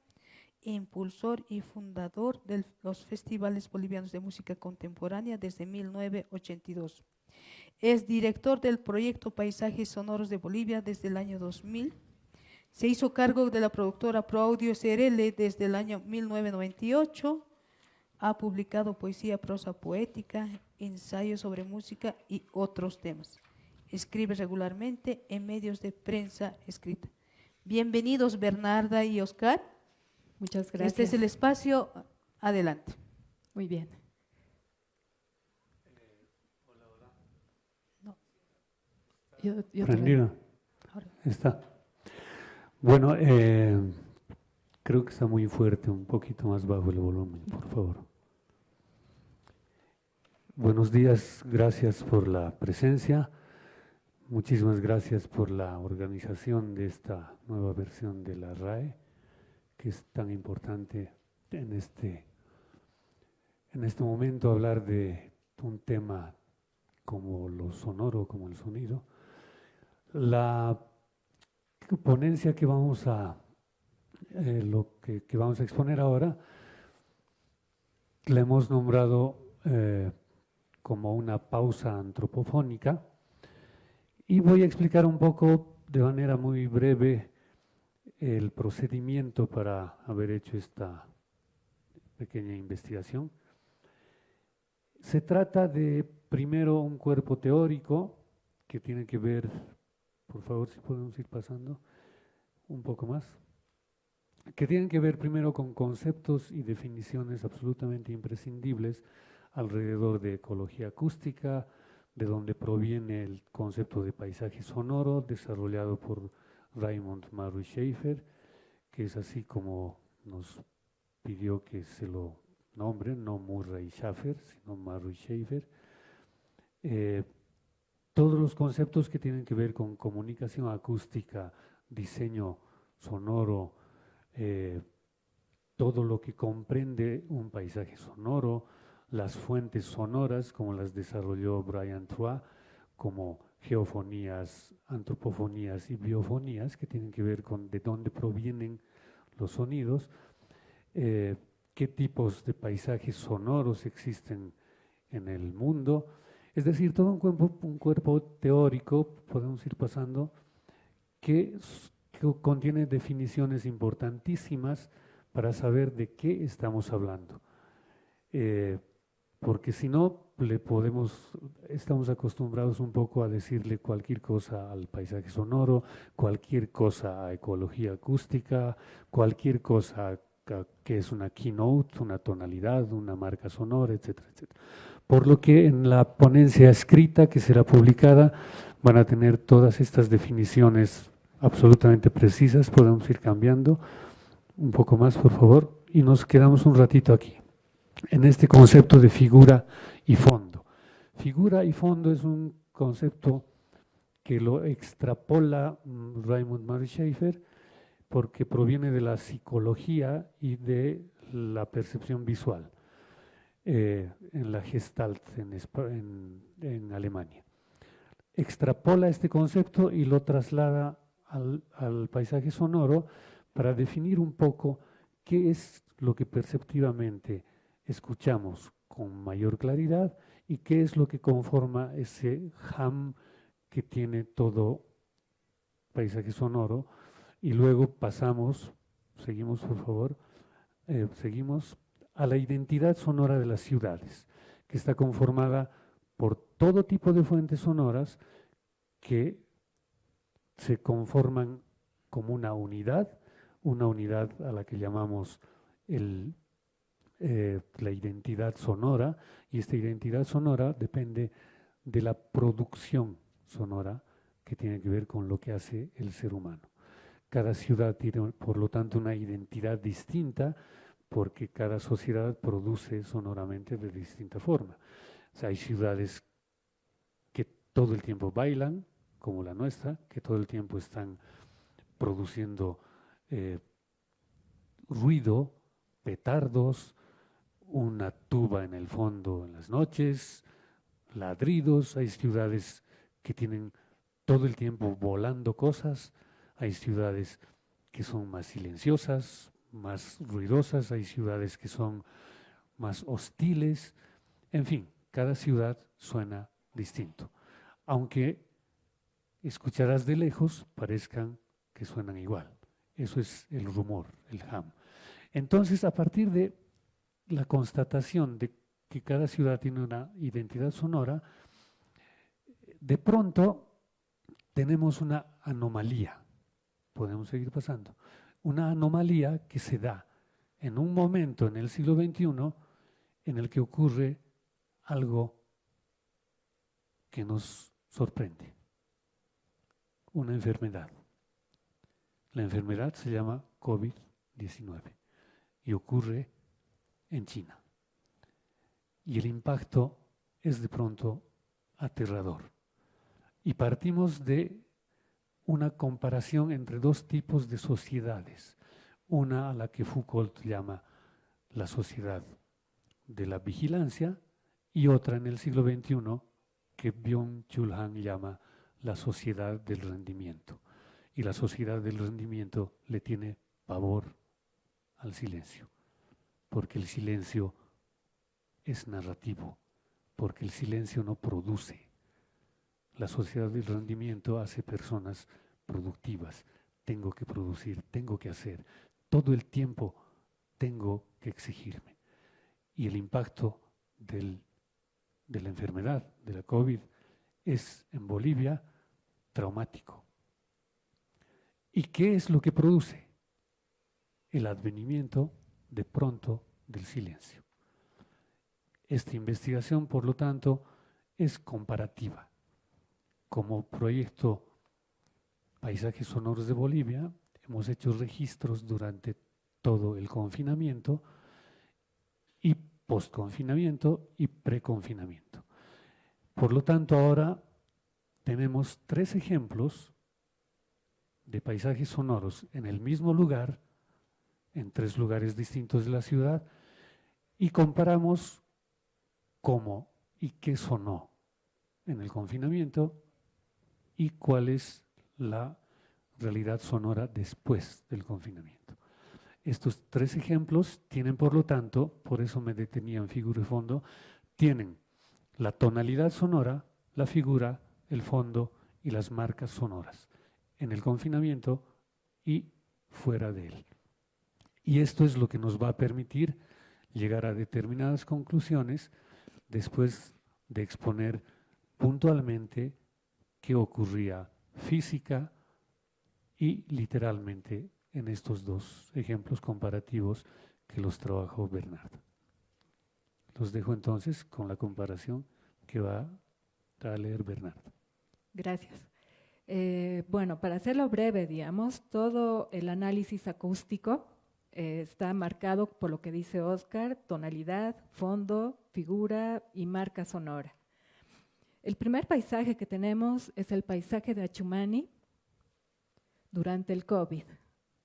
impulsor y fundador de los Festivales Bolivianos de Música Contemporánea desde 1982. Es director del proyecto Paisajes Sonoros de Bolivia desde el año 2000. Se hizo cargo de la productora ProAudio SRL desde el año 1998. Ha publicado poesía, prosa poética, ensayos sobre música y otros temas. Escribe regularmente en medios de prensa escrita. Bienvenidos Bernarda y Oscar. Muchas gracias. Este es el espacio. Adelante. Muy bien. No. Yo Prendida. Está. Bueno, creo que está muy fuerte, un poquito más bajo el volumen, por favor. Buenos días, gracias por la presencia. Muchísimas gracias por la organización de esta nueva versión de la RAE, que es tan importante en este momento hablar de un tema como lo sonoro, como el sonido. La ponencia que vamos a vamos a exponer ahora la hemos nombrado como una pausa antropofónica, y voy a explicar un poco de manera muy breve el procedimiento para haber hecho esta pequeña investigación. Se trata de, primero, un cuerpo teórico que tiene que ver, por favor, si podemos ir pasando un poco más, que tienen que ver primero con conceptos y definiciones absolutamente imprescindibles alrededor de ecología acústica, de donde proviene el concepto de paisaje sonoro desarrollado por Raymond Murray Schafer, que es así como nos pidió que se lo nombre, no Murray Schafer, sino Murray Schafer. Todos los conceptos que tienen que ver con comunicación acústica, diseño sonoro, todo lo que comprende un paisaje sonoro, las fuentes sonoras como las desarrolló Brian Trois, como geofonías, antropofonías y biofonías, que tienen que ver con de dónde provienen los sonidos, qué tipos de paisajes sonoros existen en el mundo. Es decir, todo un cuerpo teórico, podemos ir pasando, que contiene definiciones importantísimas para saber de qué estamos hablando. Porque si no, estamos acostumbrados un poco a decirle cualquier cosa al paisaje sonoro, cualquier cosa a ecología acústica, cualquier cosa que es una keynote, una tonalidad, una marca sonora, etcétera, etcétera. Por lo que en la ponencia escrita que será publicada van a tener todas estas definiciones absolutamente precisas. Podemos ir cambiando un poco más, por favor, y nos quedamos un ratito aquí, en este concepto de figura y fondo. Figura y fondo es un concepto que lo extrapola Raymond Murray Schafer, porque proviene de la psicología y de la percepción visual en la Gestalt en Alemania. Extrapola este concepto y lo traslada al paisaje sonoro para definir un poco qué es lo que perceptivamente escuchamos con mayor claridad y qué es lo que conforma ese ham que tiene todo paisaje sonoro. Y luego seguimos por favor, seguimos, a la identidad sonora de las ciudades, que está conformada por todo tipo de fuentes sonoras que se conforman como una unidad a la que llamamos la identidad sonora, y esta identidad sonora depende de la producción sonora que tiene que ver con lo que hace el ser humano. Cada ciudad tiene, por lo tanto, una identidad distinta porque cada sociedad produce sonoramente de distinta forma. O sea, hay ciudades que todo el tiempo bailan, como la nuestra, que todo el tiempo están produciendo ruido, petardos, una tuba en el fondo en las noches, ladridos. Hay ciudades que tienen todo el tiempo volando cosas, hay ciudades que son más silenciosas, más ruidosas, hay ciudades que son más hostiles, en fin, cada ciudad suena distinto, aunque escucharás de lejos parezcan que suenan igual. Eso es el rumor, el hum. Entonces, a partir de la constatación de que cada ciudad tiene una identidad sonora, de pronto tenemos una anomalía. Podemos seguir pasando. Una anomalía que se da en un momento en el siglo XXI en el que ocurre algo que nos sorprende. Una enfermedad. La enfermedad se llama COVID-19 y ocurre en China. Y el impacto es de pronto aterrador. Y partimos de una comparación entre dos tipos de sociedades. Una a la que Foucault llama la sociedad de la vigilancia y otra en el siglo XXI que Byung-Chul Han llama la sociedad del rendimiento. Y la sociedad del rendimiento le tiene pavor al silencio, porque el silencio es narrativo, porque el silencio no produce. La sociedad del rendimiento hace personas productivas. Tengo que producir, tengo que hacer. Todo el tiempo tengo que exigirme. Y el impacto de la enfermedad, de la COVID, es en Bolivia traumático. ¿Y qué es lo que produce? El advenimiento de pronto del silencio. Esta investigación, por lo tanto, es comparativa. Como proyecto Paisajes Sonoros de Bolivia, hemos hecho registros durante todo el confinamiento y postconfinamiento y preconfinamiento. Por lo tanto, ahora tenemos 3 ejemplos de paisajes sonoros en el mismo lugar, en 3 lugares distintos de la ciudad, y comparamos cómo y qué sonó en el confinamiento y cuál es la realidad sonora después del confinamiento. Estos 3 ejemplos tienen, por lo tanto, por eso me detenía en figura y fondo, tienen la tonalidad sonora, la figura, el fondo y las marcas sonoras en el confinamiento y fuera de él. Y esto es lo que nos va a permitir llegar a determinadas conclusiones después de exponer puntualmente qué ocurría física y literalmente en estos 2 ejemplos comparativos que los trabajó Bernard. Los dejo entonces con la comparación que va a leer Bernard. Gracias. Bueno, para hacerlo breve, digamos, todo el análisis acústico está marcado por lo que dice Oscar: tonalidad, fondo, figura y marca sonora. El primer paisaje que tenemos es el paisaje de Achumani durante el COVID,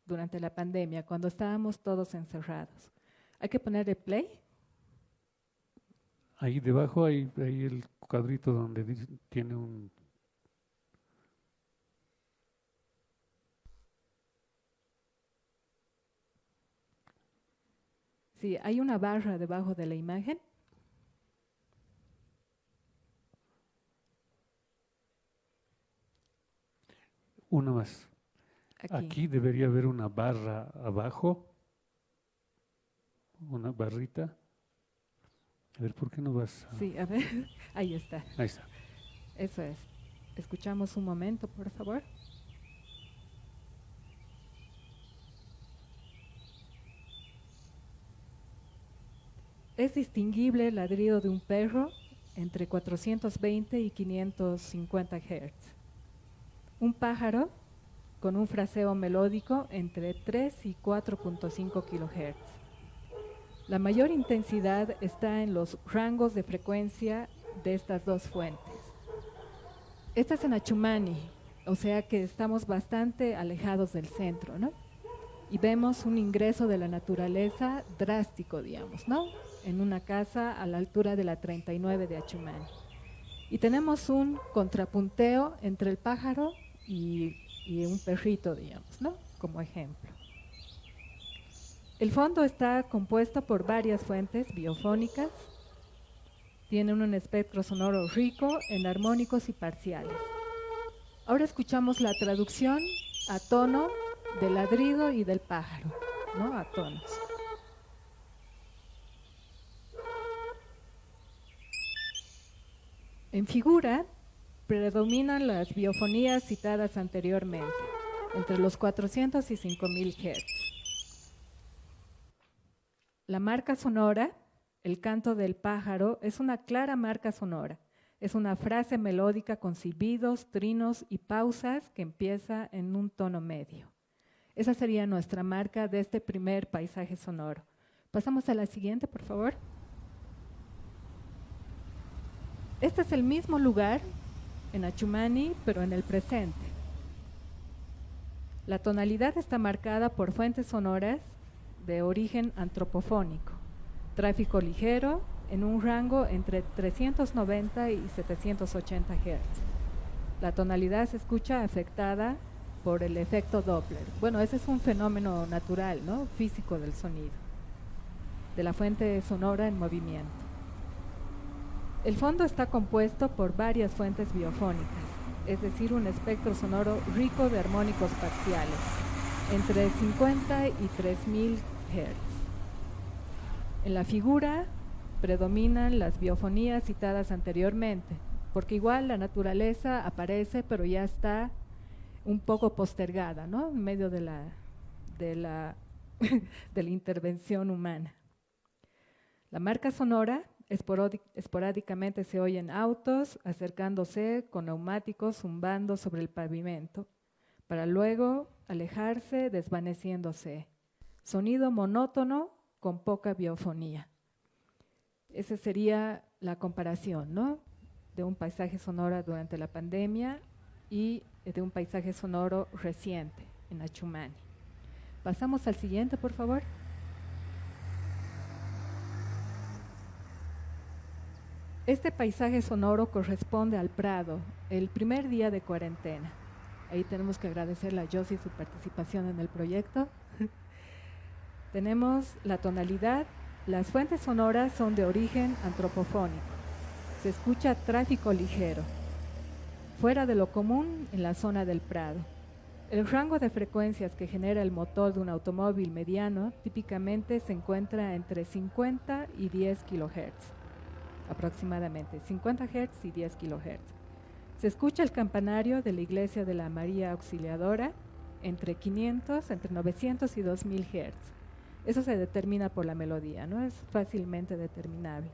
durante la pandemia, cuando estábamos todos encerrados. Hay que ponerle play. Ahí debajo hay el cuadrito donde tiene un... Sí, hay una barra debajo de la imagen. Una más. Aquí debería haber una barra abajo. una barrita. A ver, ¿por qué no vas? Sí, a ver, ahí está. Ahí está. Eso es. Escuchamos un momento, por favor. Es distinguible el ladrido de un perro entre 420 y 550 Hz. Un pájaro con un fraseo melódico entre 3 y 4.5 kHz. La mayor intensidad está en los rangos de frecuencia de estas dos fuentes. Esta es en Achumani, o sea que estamos bastante alejados del centro, ¿no? Y vemos un ingreso de la naturaleza drástico, digamos, ¿no? En una casa a la altura de la 39 de Achumani. Y tenemos un contrapunteo entre el pájaro y un perrito, digamos, ¿no? Como ejemplo. El fondo está compuesto por varias fuentes biofónicas. Tienen un espectro sonoro rico en armónicos y parciales. Ahora escuchamos la traducción a tono del ladrido y del pájaro, ¿no? A tonos. En figura predominan las biofonías citadas anteriormente, entre los 400 y 5000 Hz. La marca sonora, el canto del pájaro, es una clara marca sonora. Es una frase melódica con silbidos, trinos y pausas que empieza en un tono medio. Esa sería nuestra marca de este primer paisaje sonoro. Pasamos a la siguiente, por favor. Este es el mismo lugar en Achumani, pero en el presente. La tonalidad está marcada por fuentes sonoras de origen antropofónico, tráfico ligero en un rango entre 390 y 780 Hz. La tonalidad se escucha afectada por el efecto Doppler. Bueno, ese es un fenómeno natural, ¿no? Físico del sonido, de la fuente sonora en movimiento. El fondo está compuesto por varias fuentes biofónicas, es decir, un espectro sonoro rico de armónicos parciales, entre 50 y 3000 Hz. En la figura predominan las biofonías citadas anteriormente, porque igual la naturaleza aparece, pero ya está un poco postergada, ¿no? En medio de la intervención humana. La marca sonora esporádicamente se oye en autos, acercándose con neumáticos zumbando sobre el pavimento, para luego alejarse, desvaneciéndose. Sonido monótono con poca biofonía. Esa sería la comparación, ¿no? De un paisaje sonoro durante la pandemia y de un paisaje sonoro reciente en Achumani. Pasamos al siguiente, por favor. Este paisaje sonoro corresponde al Prado, el primer día de cuarentena. Ahí tenemos que agradecerle a Josie su participación en el proyecto. Tenemos la tonalidad. Las fuentes sonoras son de origen antropofónico. Se escucha tráfico ligero, fuera de lo común en la zona del Prado. El rango de frecuencias que genera el motor de un automóvil mediano típicamente se encuentra entre 50 y 10 kHz, aproximadamente 50 Hz y 10 kHz. Se escucha el campanario de la iglesia de la María Auxiliadora entre 900 y 2000 Hz. Eso se determina por la melodía, ¿no? Es fácilmente determinable.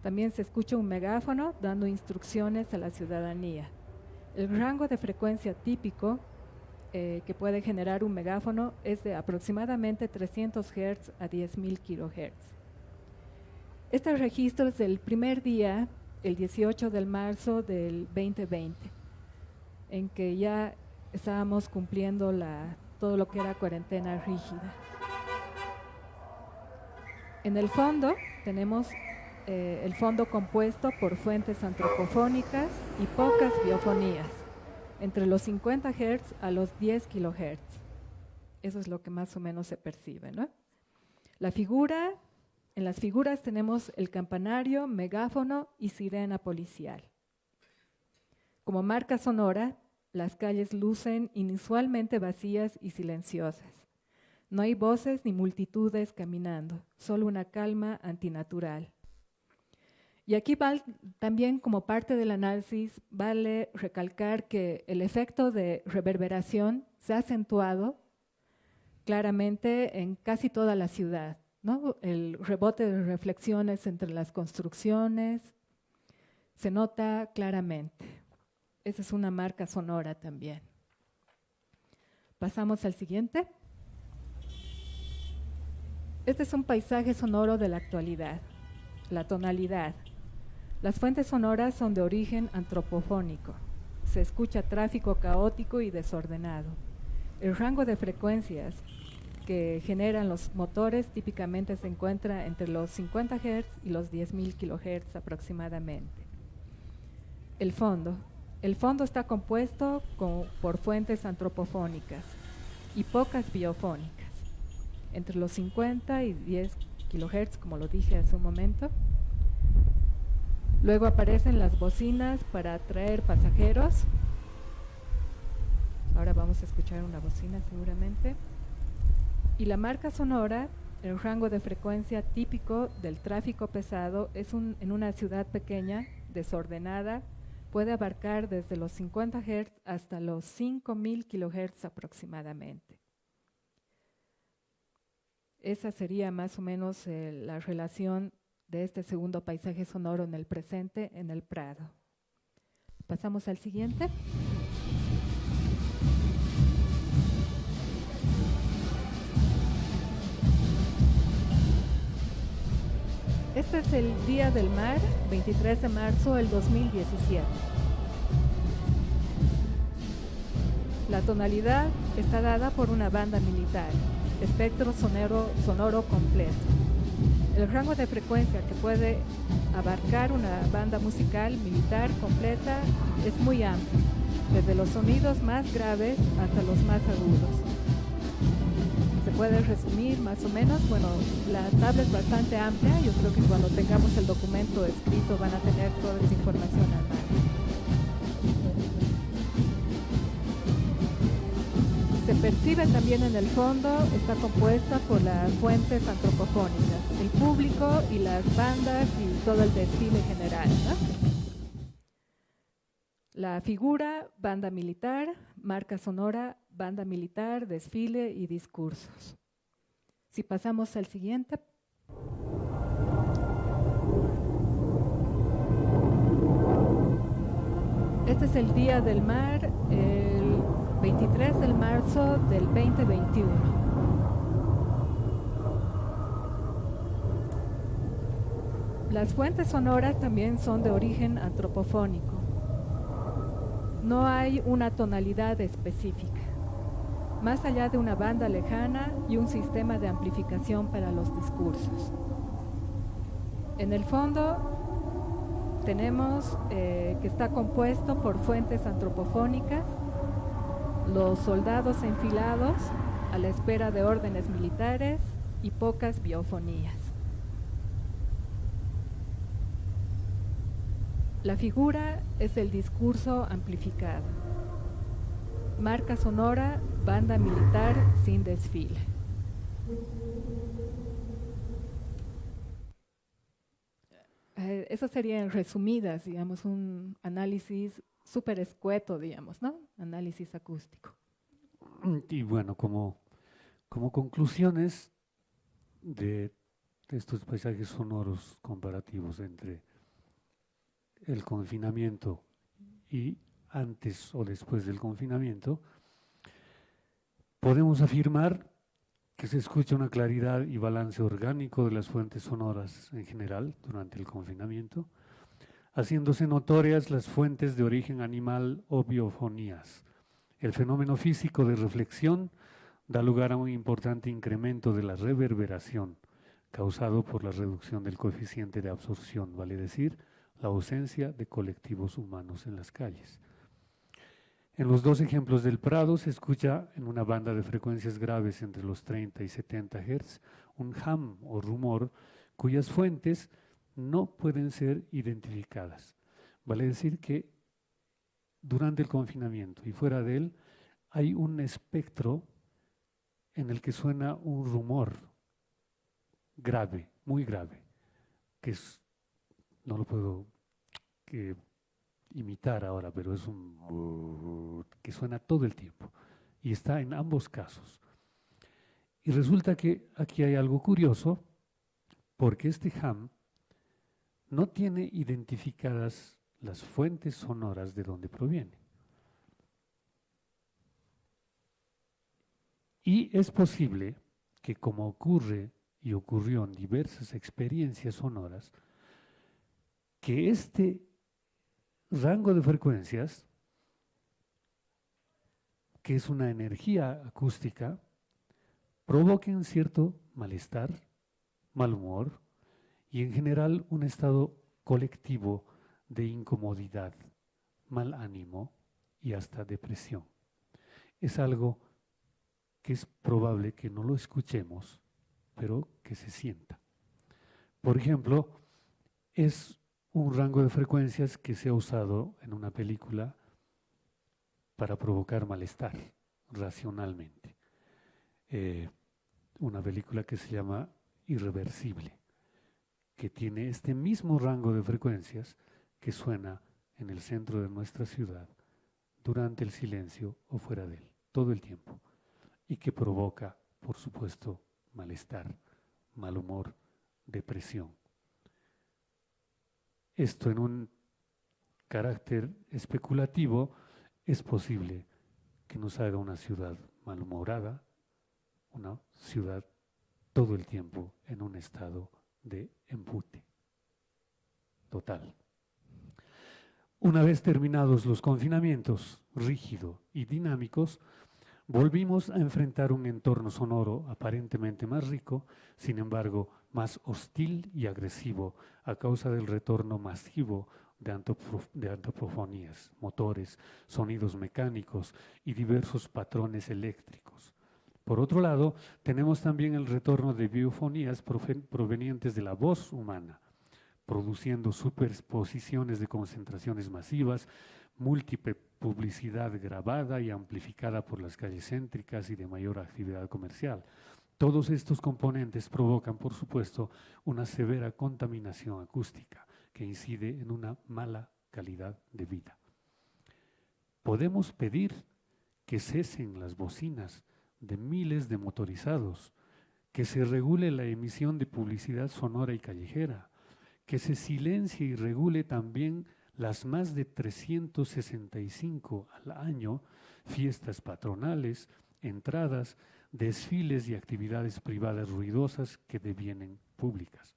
También se escucha un megáfono dando instrucciones a la ciudadanía. El rango de frecuencia típico que puede generar un megáfono es de aproximadamente 300 Hz a 10.000 kHz. Este registro es del primer día, el 18 de marzo del 2020, en que ya estábamos cumpliendo todo lo que era cuarentena rígida. En el fondo tenemos el fondo compuesto por fuentes antropofónicas y pocas biofonías, entre los 50 Hz a los 10 kHz. Eso es lo que más o menos se percibe, ¿no? En las figuras tenemos el campanario, megáfono y sirena policial. Como marca sonora, las calles lucen inusualmente vacías y silenciosas. No hay voces ni multitudes caminando, solo una calma antinatural. Y aquí también, como parte del análisis, vale recalcar que el efecto de reverberación se ha acentuado claramente en casi toda la ciudad, ¿no? El rebote de reflexiones entre las construcciones se nota claramente. Esa es una marca sonora también. Pasamos al siguiente. Este es un paisaje sonoro de la actualidad, la tonalidad. Las fuentes sonoras son de origen antropofónico. Se escucha tráfico caótico y desordenado. El rango de frecuencias que generan los motores típicamente se encuentra entre los 50 Hz y los 10.000 kHz aproximadamente. El fondo. El fondo está compuesto por fuentes antropofónicas y pocas biofónicas, entre los 50 y 10 kHz, como lo dije hace un momento. Luego aparecen las bocinas para atraer pasajeros. Ahora vamos a escuchar una bocina seguramente. Y la marca sonora, el rango de frecuencia típico del tráfico pesado, es en una ciudad pequeña, desordenada, puede abarcar desde los 50 Hz hasta los 5.000 kHz aproximadamente. Esa sería más o menos la relación de este segundo paisaje sonoro en el presente, en el Prado. Pasamos al siguiente. Este es el Día del Mar, 23 de marzo del 2017. La tonalidad está dada por una banda militar, espectro sonoro completo. El rango de frecuencia que puede abarcar una banda musical militar completa es muy amplio, desde los sonidos más graves hasta los más agudos. Se puede resumir más o menos, bueno, la tabla es bastante amplia, yo creo que cuando tengamos el documento escrito van a tener toda esa información a mano. Se percibe también en el fondo, está compuesta por las fuentes antropofónicas, el público y las bandas y todo el desfile general, ¿no? La figura, banda militar, marca sonora, banda militar, desfile y discursos. Si pasamos al siguiente. Este es el Día del Mar, el 23 de marzo del 2021. Las fuentes sonoras también son de origen antropofónico. No hay una tonalidad específica, más allá de una banda lejana y un sistema de amplificación para los discursos. En el fondo tenemos que está compuesto por fuentes antropofónicas, los soldados enfilados a la espera de órdenes militares y pocas biofonías. La figura es el discurso amplificado. Marca sonora, banda militar sin desfile. Eso sería en resumidas, digamos, un análisis súper escueto, digamos, ¿no? Análisis acústico. Y bueno, como conclusiones de estos paisajes sonoros comparativos entre el confinamiento y antes o después del confinamiento, podemos afirmar que se escucha una claridad y balance orgánico de las fuentes sonoras en general durante el confinamiento, haciéndose notorias las fuentes de origen animal o biofonías. El fenómeno físico de reflexión da lugar a un importante incremento de la reverberación causado por la reducción del coeficiente de absorción, vale decir, la ausencia de colectivos humanos en las calles. En los dos ejemplos del Prado se escucha en una banda de frecuencias graves entre los 30 y 70 Hz un hum o rumor cuyas fuentes no pueden ser identificadas. Vale decir que durante el confinamiento y fuera de él hay un espectro en el que suena un rumor grave, muy grave, que es, no lo puedo imitar ahora, pero es un que suena todo el tiempo y está en ambos casos. Y resulta que aquí hay algo curioso, porque este ham no tiene identificadas las fuentes sonoras de donde proviene. Y es posible que, como ocurre y ocurrió en diversas experiencias sonoras, que este rango de frecuencias, que es una energía acústica, provoquen cierto malestar, mal humor y en general un estado colectivo de incomodidad, mal ánimo y hasta depresión. Es algo que es probable que no lo escuchemos, pero que se sienta. Por ejemplo, es un rango de frecuencias que se ha usado en una película para provocar malestar racionalmente. Una película que se llama Irreversible, que tiene este mismo rango de frecuencias que suena en el centro de nuestra ciudad durante el silencio o fuera de él, todo el tiempo, y que provoca, por supuesto, malestar, mal humor, depresión. Esto en un carácter especulativo es posible que nos haga una ciudad malhumorada, una ciudad todo el tiempo en un estado de empute total. Una vez terminados los confinamientos rígidos y dinámicos, volvimos a enfrentar un entorno sonoro aparentemente más rico, sin embargo más hostil y agresivo a causa del retorno masivo de antropofonías, motores, sonidos mecánicos y diversos patrones eléctricos. Por otro lado, tenemos también el retorno de biofonías provenientes de la voz humana, produciendo superposiciones de concentraciones masivas, múltiple publicidad grabada y amplificada por las calles céntricas y de mayor actividad comercial. Todos estos componentes provocan, por supuesto, una severa contaminación acústica que incide en una mala calidad de vida. Podemos pedir que cesen las bocinas de miles de motorizados, que se regule la emisión de publicidad sonora y callejera, que se silencie y regule también las más de 365 al año fiestas patronales, entradas, desfiles y actividades privadas ruidosas que devienen públicas.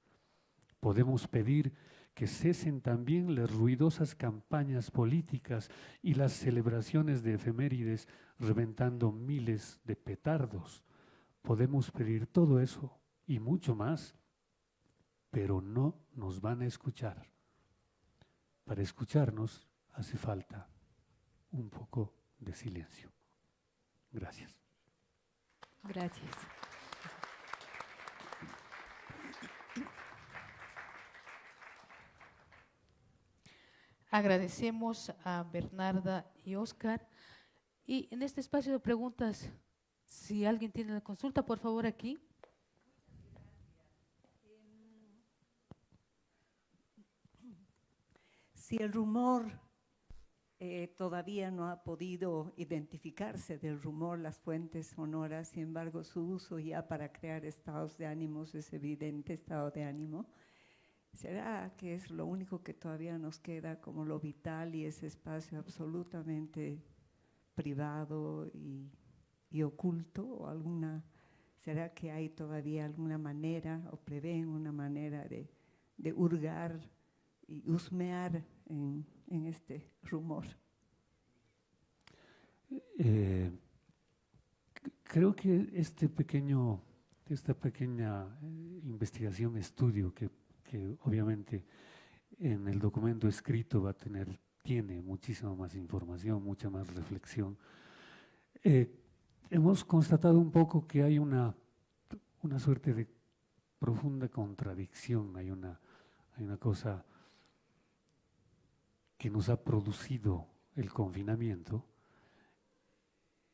Podemos pedir que cesen también las ruidosas campañas políticas y las celebraciones de efemérides reventando miles de petardos. Podemos pedir todo eso y mucho más, pero no nos van a escuchar. Para escucharnos hace falta un poco de silencio. Gracias. Gracias. Agradecemos a Bernarda y Oscar. Y en este espacio de preguntas, si alguien tiene la consulta, por favor, aquí. Si el rumor todavía no ha podido identificarse del rumor, las fuentes sonoras, sin embargo, su uso ya para crear estados de ánimos es evidente, estado de ánimo. ¿Será que es lo único que todavía nos queda como lo vital y ese espacio absolutamente privado y oculto? ¿O será que hay todavía alguna manera o prevén una manera de hurgar y husmear en este rumor? Creo que esta pequeña investigación, estudio, que obviamente en el documento escrito tiene muchísima más información, mucha más reflexión. Hemos constatado un poco que hay una suerte de profunda contradicción, hay una cosa que nos ha producido el confinamiento,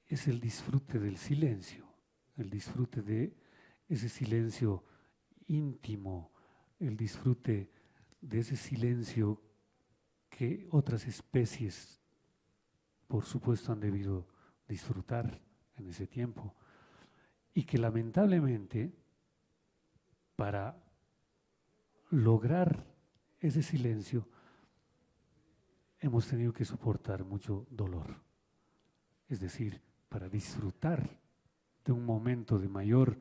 es el disfrute del silencio. el disfrute de ese silencio íntimo, el disfrute de ese silencio que otras especies, por supuesto, han debido disfrutar en ese tiempo y que lamentablemente para lograr ese silencio hemos tenido que soportar mucho dolor. Es decir, para disfrutar de un momento de mayor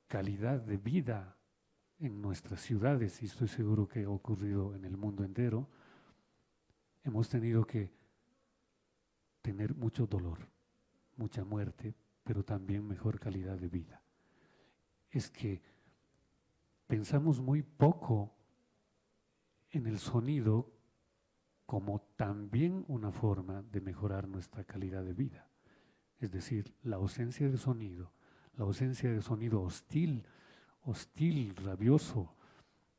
calidad de vida en nuestras ciudades, y estoy seguro que ha ocurrido en el mundo entero, hemos tenido que tener mucho dolor, mucha muerte, pero también mejor calidad de vida. Es que pensamos muy poco en el sonido como también una forma de mejorar nuestra calidad de vida. Es decir, la ausencia de sonido hostil, rabioso,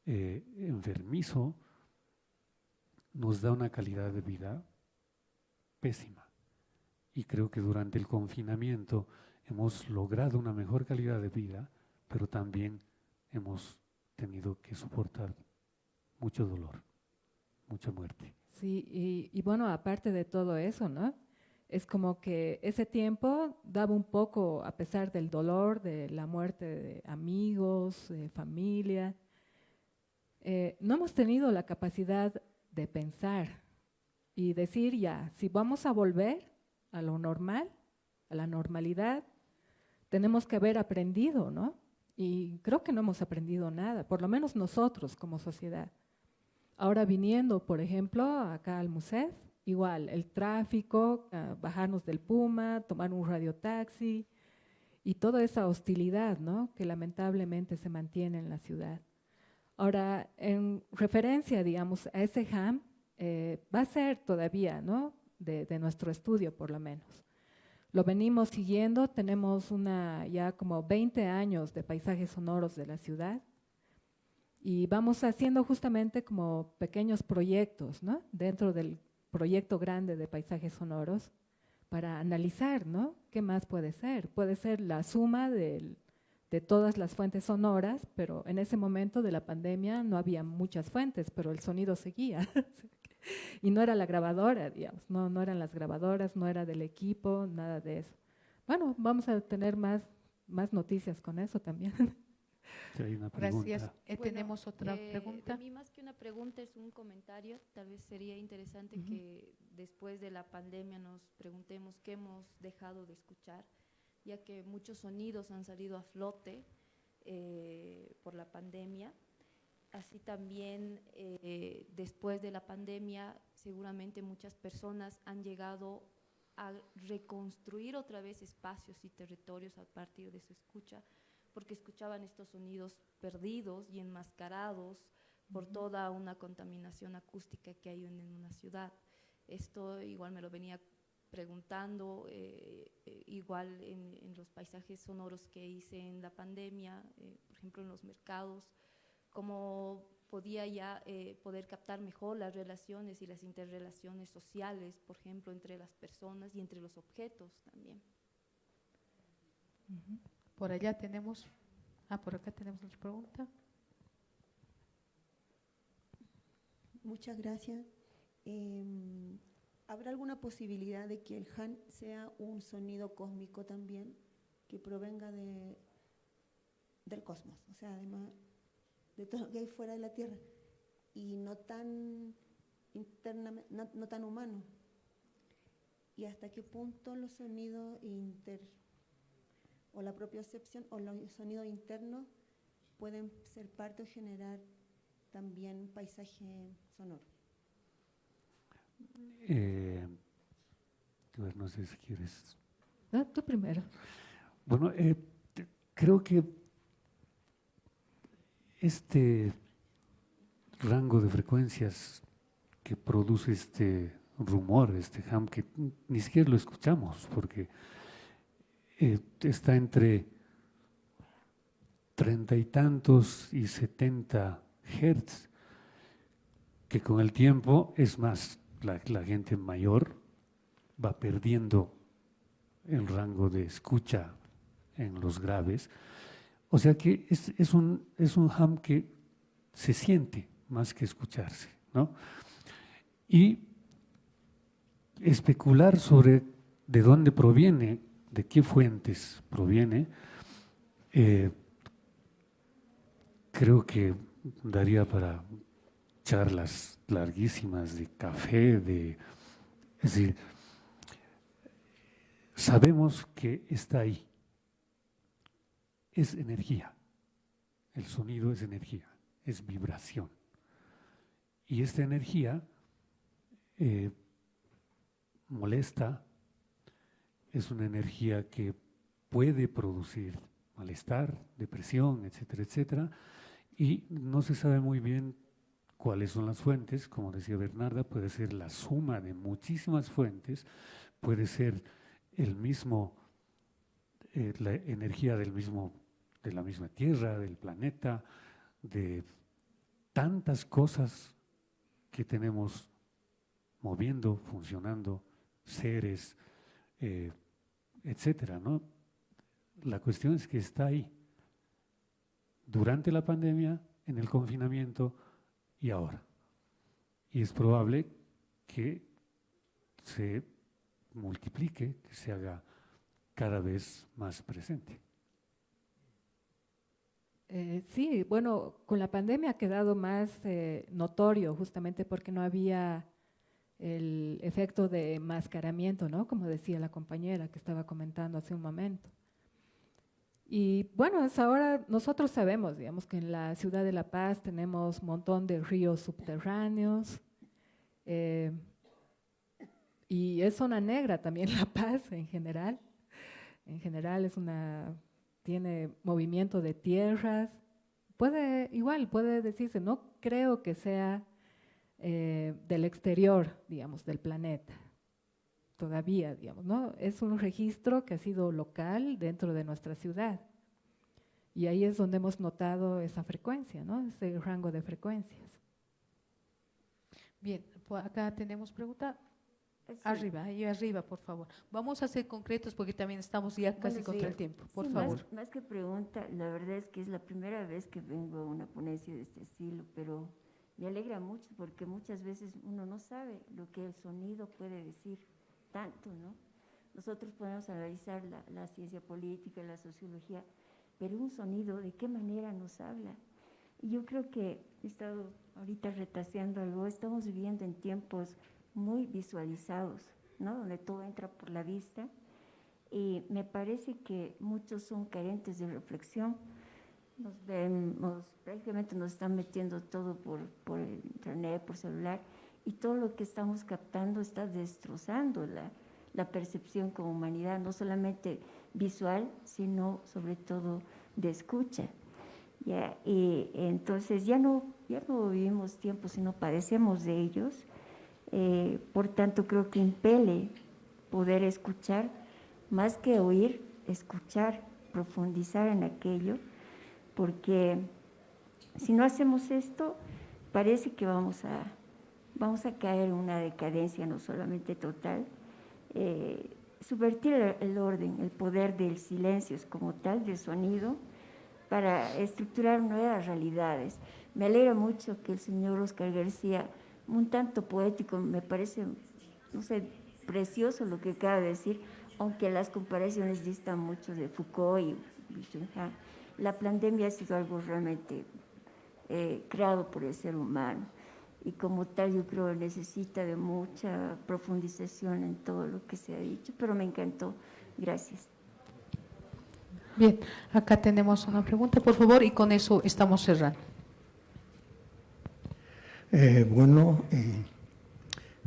enfermizo, nos da una calidad de vida pésima. Y creo que durante el confinamiento hemos logrado una mejor calidad de vida, pero también hemos tenido que soportar mucho dolor, mucha muerte. Sí, y bueno, aparte de todo eso, ¿no? Es como que ese tiempo daba un poco, a pesar del dolor, de la muerte de amigos, de familia, no hemos tenido la capacidad de pensar y decir ya, si vamos a volver a lo normal, a la normalidad, tenemos que haber aprendido, ¿no? Y creo que no hemos aprendido nada, por lo menos nosotros como sociedad. Ahora viniendo, por ejemplo, acá al MUSEF, igual, el tráfico, bajarnos del Puma, tomar un radiotaxi y toda esa hostilidad, ¿no?, que lamentablemente se mantiene en la ciudad. Ahora, en referencia, digamos, a ese HAM, va a ser todavía, ¿no?, de nuestro estudio, por lo menos. Lo venimos siguiendo, tenemos ya como 20 años de paisajes sonoros de la ciudad y vamos haciendo justamente como pequeños proyectos, ¿no?, dentro del proyecto grande de paisajes sonoros para analizar, ¿no?, qué más puede ser. Puede ser la suma de todas las fuentes sonoras, pero en ese momento de la pandemia no había muchas fuentes, pero el sonido seguía. Y no era la grabadora, digamos, no eran las grabadoras, no era del equipo, nada de eso. Bueno, vamos a tener más noticias con eso también. Sí, hay una pregunta. Gracias. Tenemos otra pregunta. A mí más que una pregunta es un comentario. Tal vez sería interesante que después de la pandemia nos preguntemos qué hemos dejado de escuchar, ya que muchos sonidos han salido a flote por la pandemia. Así también, después de la pandemia, seguramente muchas personas han llegado a reconstruir otra vez espacios y territorios a partir de su escucha, porque escuchaban estos sonidos perdidos y enmascarados por toda una contaminación acústica que hay en una ciudad. Esto igual me lo venía preguntando, igual en los paisajes sonoros que hice en la pandemia, por ejemplo en los mercados, cómo podía ya poder captar mejor las relaciones y las interrelaciones sociales, por ejemplo, entre las personas y entre los objetos también. Por allá tenemos, por acá tenemos otra pregunta. Muchas gracias. ¿Habrá alguna posibilidad de que el HAM sea un sonido cósmico también, que provenga del cosmos, o sea, además de todo lo que hay fuera de la Tierra, y no tan no tan humano? ¿Y hasta qué punto los sonidos o la propiocepción o los sonidos internos pueden ser parte o generar también paisaje sonoro? No sé si quieres. No, tú primero. Bueno, creo que este rango de frecuencias que produce este rumor, este HAM, que ni siquiera lo escuchamos, porque está entre 30 y tantos y 70 Hz, que con el tiempo, es más, la gente mayor va perdiendo el rango de escucha en los graves. O sea que es un hum que se siente más que escucharse, ¿no? Y especular sobre de dónde proviene, de qué fuentes proviene, creo que daría para charlas larguísimas de café, es decir, sabemos que está ahí. Es energía. El sonido es energía, es vibración. Y esta energía molesta, es una energía que puede producir malestar, depresión, etcétera, etcétera, y no se sabe muy bien cuáles son las fuentes. Como decía Bernarda, puede ser la suma de muchísimas fuentes, puede ser el mismo, la energía de la misma Tierra, del planeta, de tantas cosas que tenemos moviendo, funcionando, seres, etcétera, ¿no? La cuestión es que está ahí, durante la pandemia, en el confinamiento y ahora. Y es probable que se multiplique, que se haga cada vez más presente. Sí, bueno, con la pandemia ha quedado más notorio, justamente porque no había el efecto de enmascaramiento, ¿no? Como decía la compañera que estaba comentando hace un momento. Y bueno, es ahora nosotros sabemos, digamos, que en la ciudad de La Paz tenemos un montón de ríos subterráneos, y es zona negra también La Paz en general. En general tiene movimiento de tierras. Puede decirse, no creo que sea del exterior, digamos, del planeta. Todavía, digamos, ¿no? Es un registro que ha sido local dentro de nuestra ciudad. Y ahí es donde hemos notado esa frecuencia, ¿no? Ese rango de frecuencias. Bien, pues acá tenemos pregunta. Sí. Arriba, ahí arriba, por favor. Vamos a ser concretos porque también estamos ya casi contra el tiempo. Por favor. Más que pregunta, la verdad es que es la primera vez que vengo a una ponencia de este estilo, pero me alegra mucho porque muchas veces uno no sabe lo que el sonido puede decir tanto, ¿no? Nosotros podemos analizar la ciencia política, la sociología, pero un sonido, ¿de qué manera nos habla? Y yo creo que he estado ahorita retaseando algo, estamos viviendo en tiempos muy visualizados, ¿no? Donde todo entra por la vista, y me parece que muchos son carentes de reflexión. Prácticamente nos están metiendo todo por internet, por celular, y todo lo que estamos captando está destrozando la percepción como humanidad, no solamente visual, sino sobre todo de escucha. ¿Ya? Y entonces ya no vivimos tiempos, sino padecemos de ellos. Por tanto, creo que impele poder escuchar, más que oír, escuchar, profundizar en aquello, porque si no hacemos esto, parece que vamos a caer en una decadencia no solamente total, subvertir el orden, el poder del silencio como tal, del sonido, para estructurar nuevas realidades. Me alegra mucho que el señor Oscar García, un tanto poético, me parece, no sé, precioso lo que acaba de decir, aunque las comparaciones distan mucho de Foucault y Wittgenstein. La pandemia ha sido algo realmente creado por el ser humano, y como tal yo creo que necesita de mucha profundización en todo lo que se ha dicho, pero me encantó. Gracias. Bien, acá tenemos una pregunta, por favor, y con eso estamos cerrando.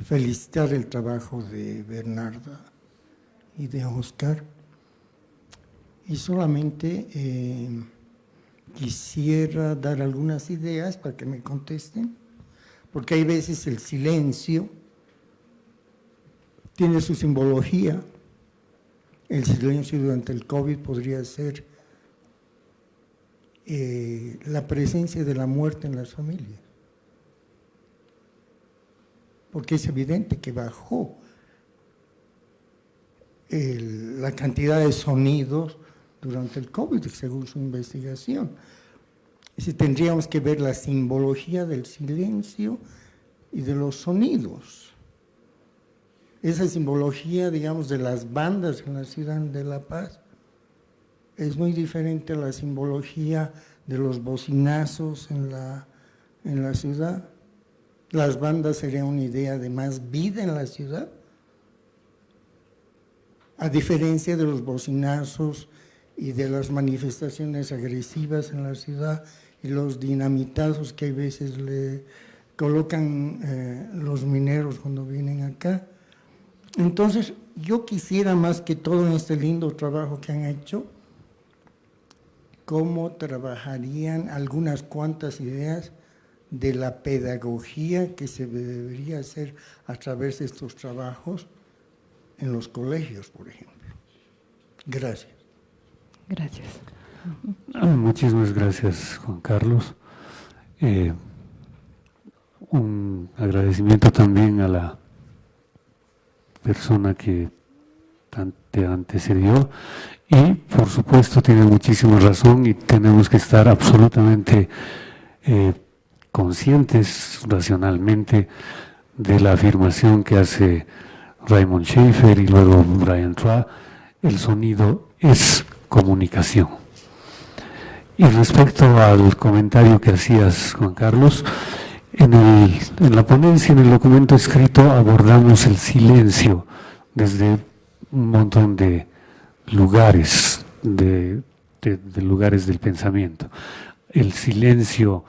Felicitar el trabajo de Bernarda y de Oscar, y solamente quisiera dar algunas ideas para que me contesten, porque hay veces el silencio tiene su simbología. El silencio durante el COVID podría ser la presencia de la muerte en las familias, porque es evidente que bajó la cantidad de sonidos durante el COVID, según su investigación. Si tendríamos que ver la simbología del silencio y de los sonidos. Esa simbología, digamos, de las bandas en la ciudad de La Paz es muy diferente a la simbología de los bocinazos en la ciudad. Las bandas serían una idea de más vida en la ciudad, a diferencia de los bocinazos y de las manifestaciones agresivas en la ciudad y los dinamitazos que a veces le colocan los mineros cuando vienen acá. Entonces, yo quisiera más que todo en este lindo trabajo que han hecho, cómo trabajarían algunas cuantas ideas de la pedagogía que se debería hacer a través de estos trabajos en los colegios, por ejemplo. Gracias. Gracias. Muchísimas gracias, Juan Carlos. Un agradecimiento también a la persona que te antecedió y, por supuesto, tiene muchísima razón y tenemos que estar absolutamente conscientes racionalmente de la afirmación que hace Raymond Schaeffer y luego Brian Traub: el sonido es comunicación. Y respecto al comentario que hacías, Juan Carlos, en la ponencia, en el documento escrito, abordamos el silencio desde un montón de lugares, de lugares del pensamiento. El silencio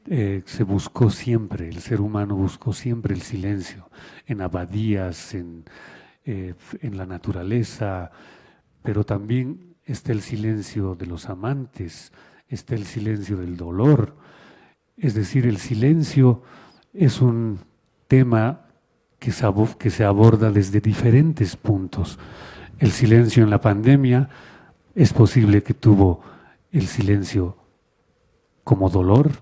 se buscó siempre, el ser humano buscó siempre el silencio, en abadías, en la naturaleza, pero también está el silencio de los amantes, está el silencio del dolor. Es decir, el silencio es un tema que se aborda desde diferentes puntos. El silencio en la pandemia es posible que tuvo el silencio como dolor,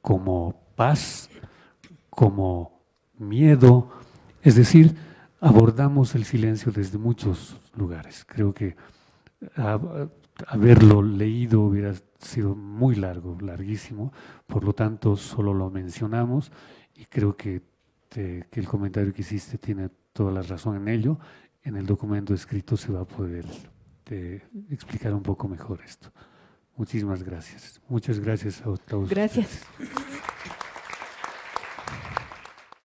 como paz, como miedo. Es decir, abordamos el silencio desde muchos lugares. Creo que haberlo leído hubiera sido muy largo, larguísimo, por lo tanto solo lo mencionamos y creo que el comentario que hiciste tiene toda la razón en ello. En el documento escrito se va a poder explicar un poco mejor esto. Muchísimas gracias. Muchas gracias a todos. Gracias. Ustedes.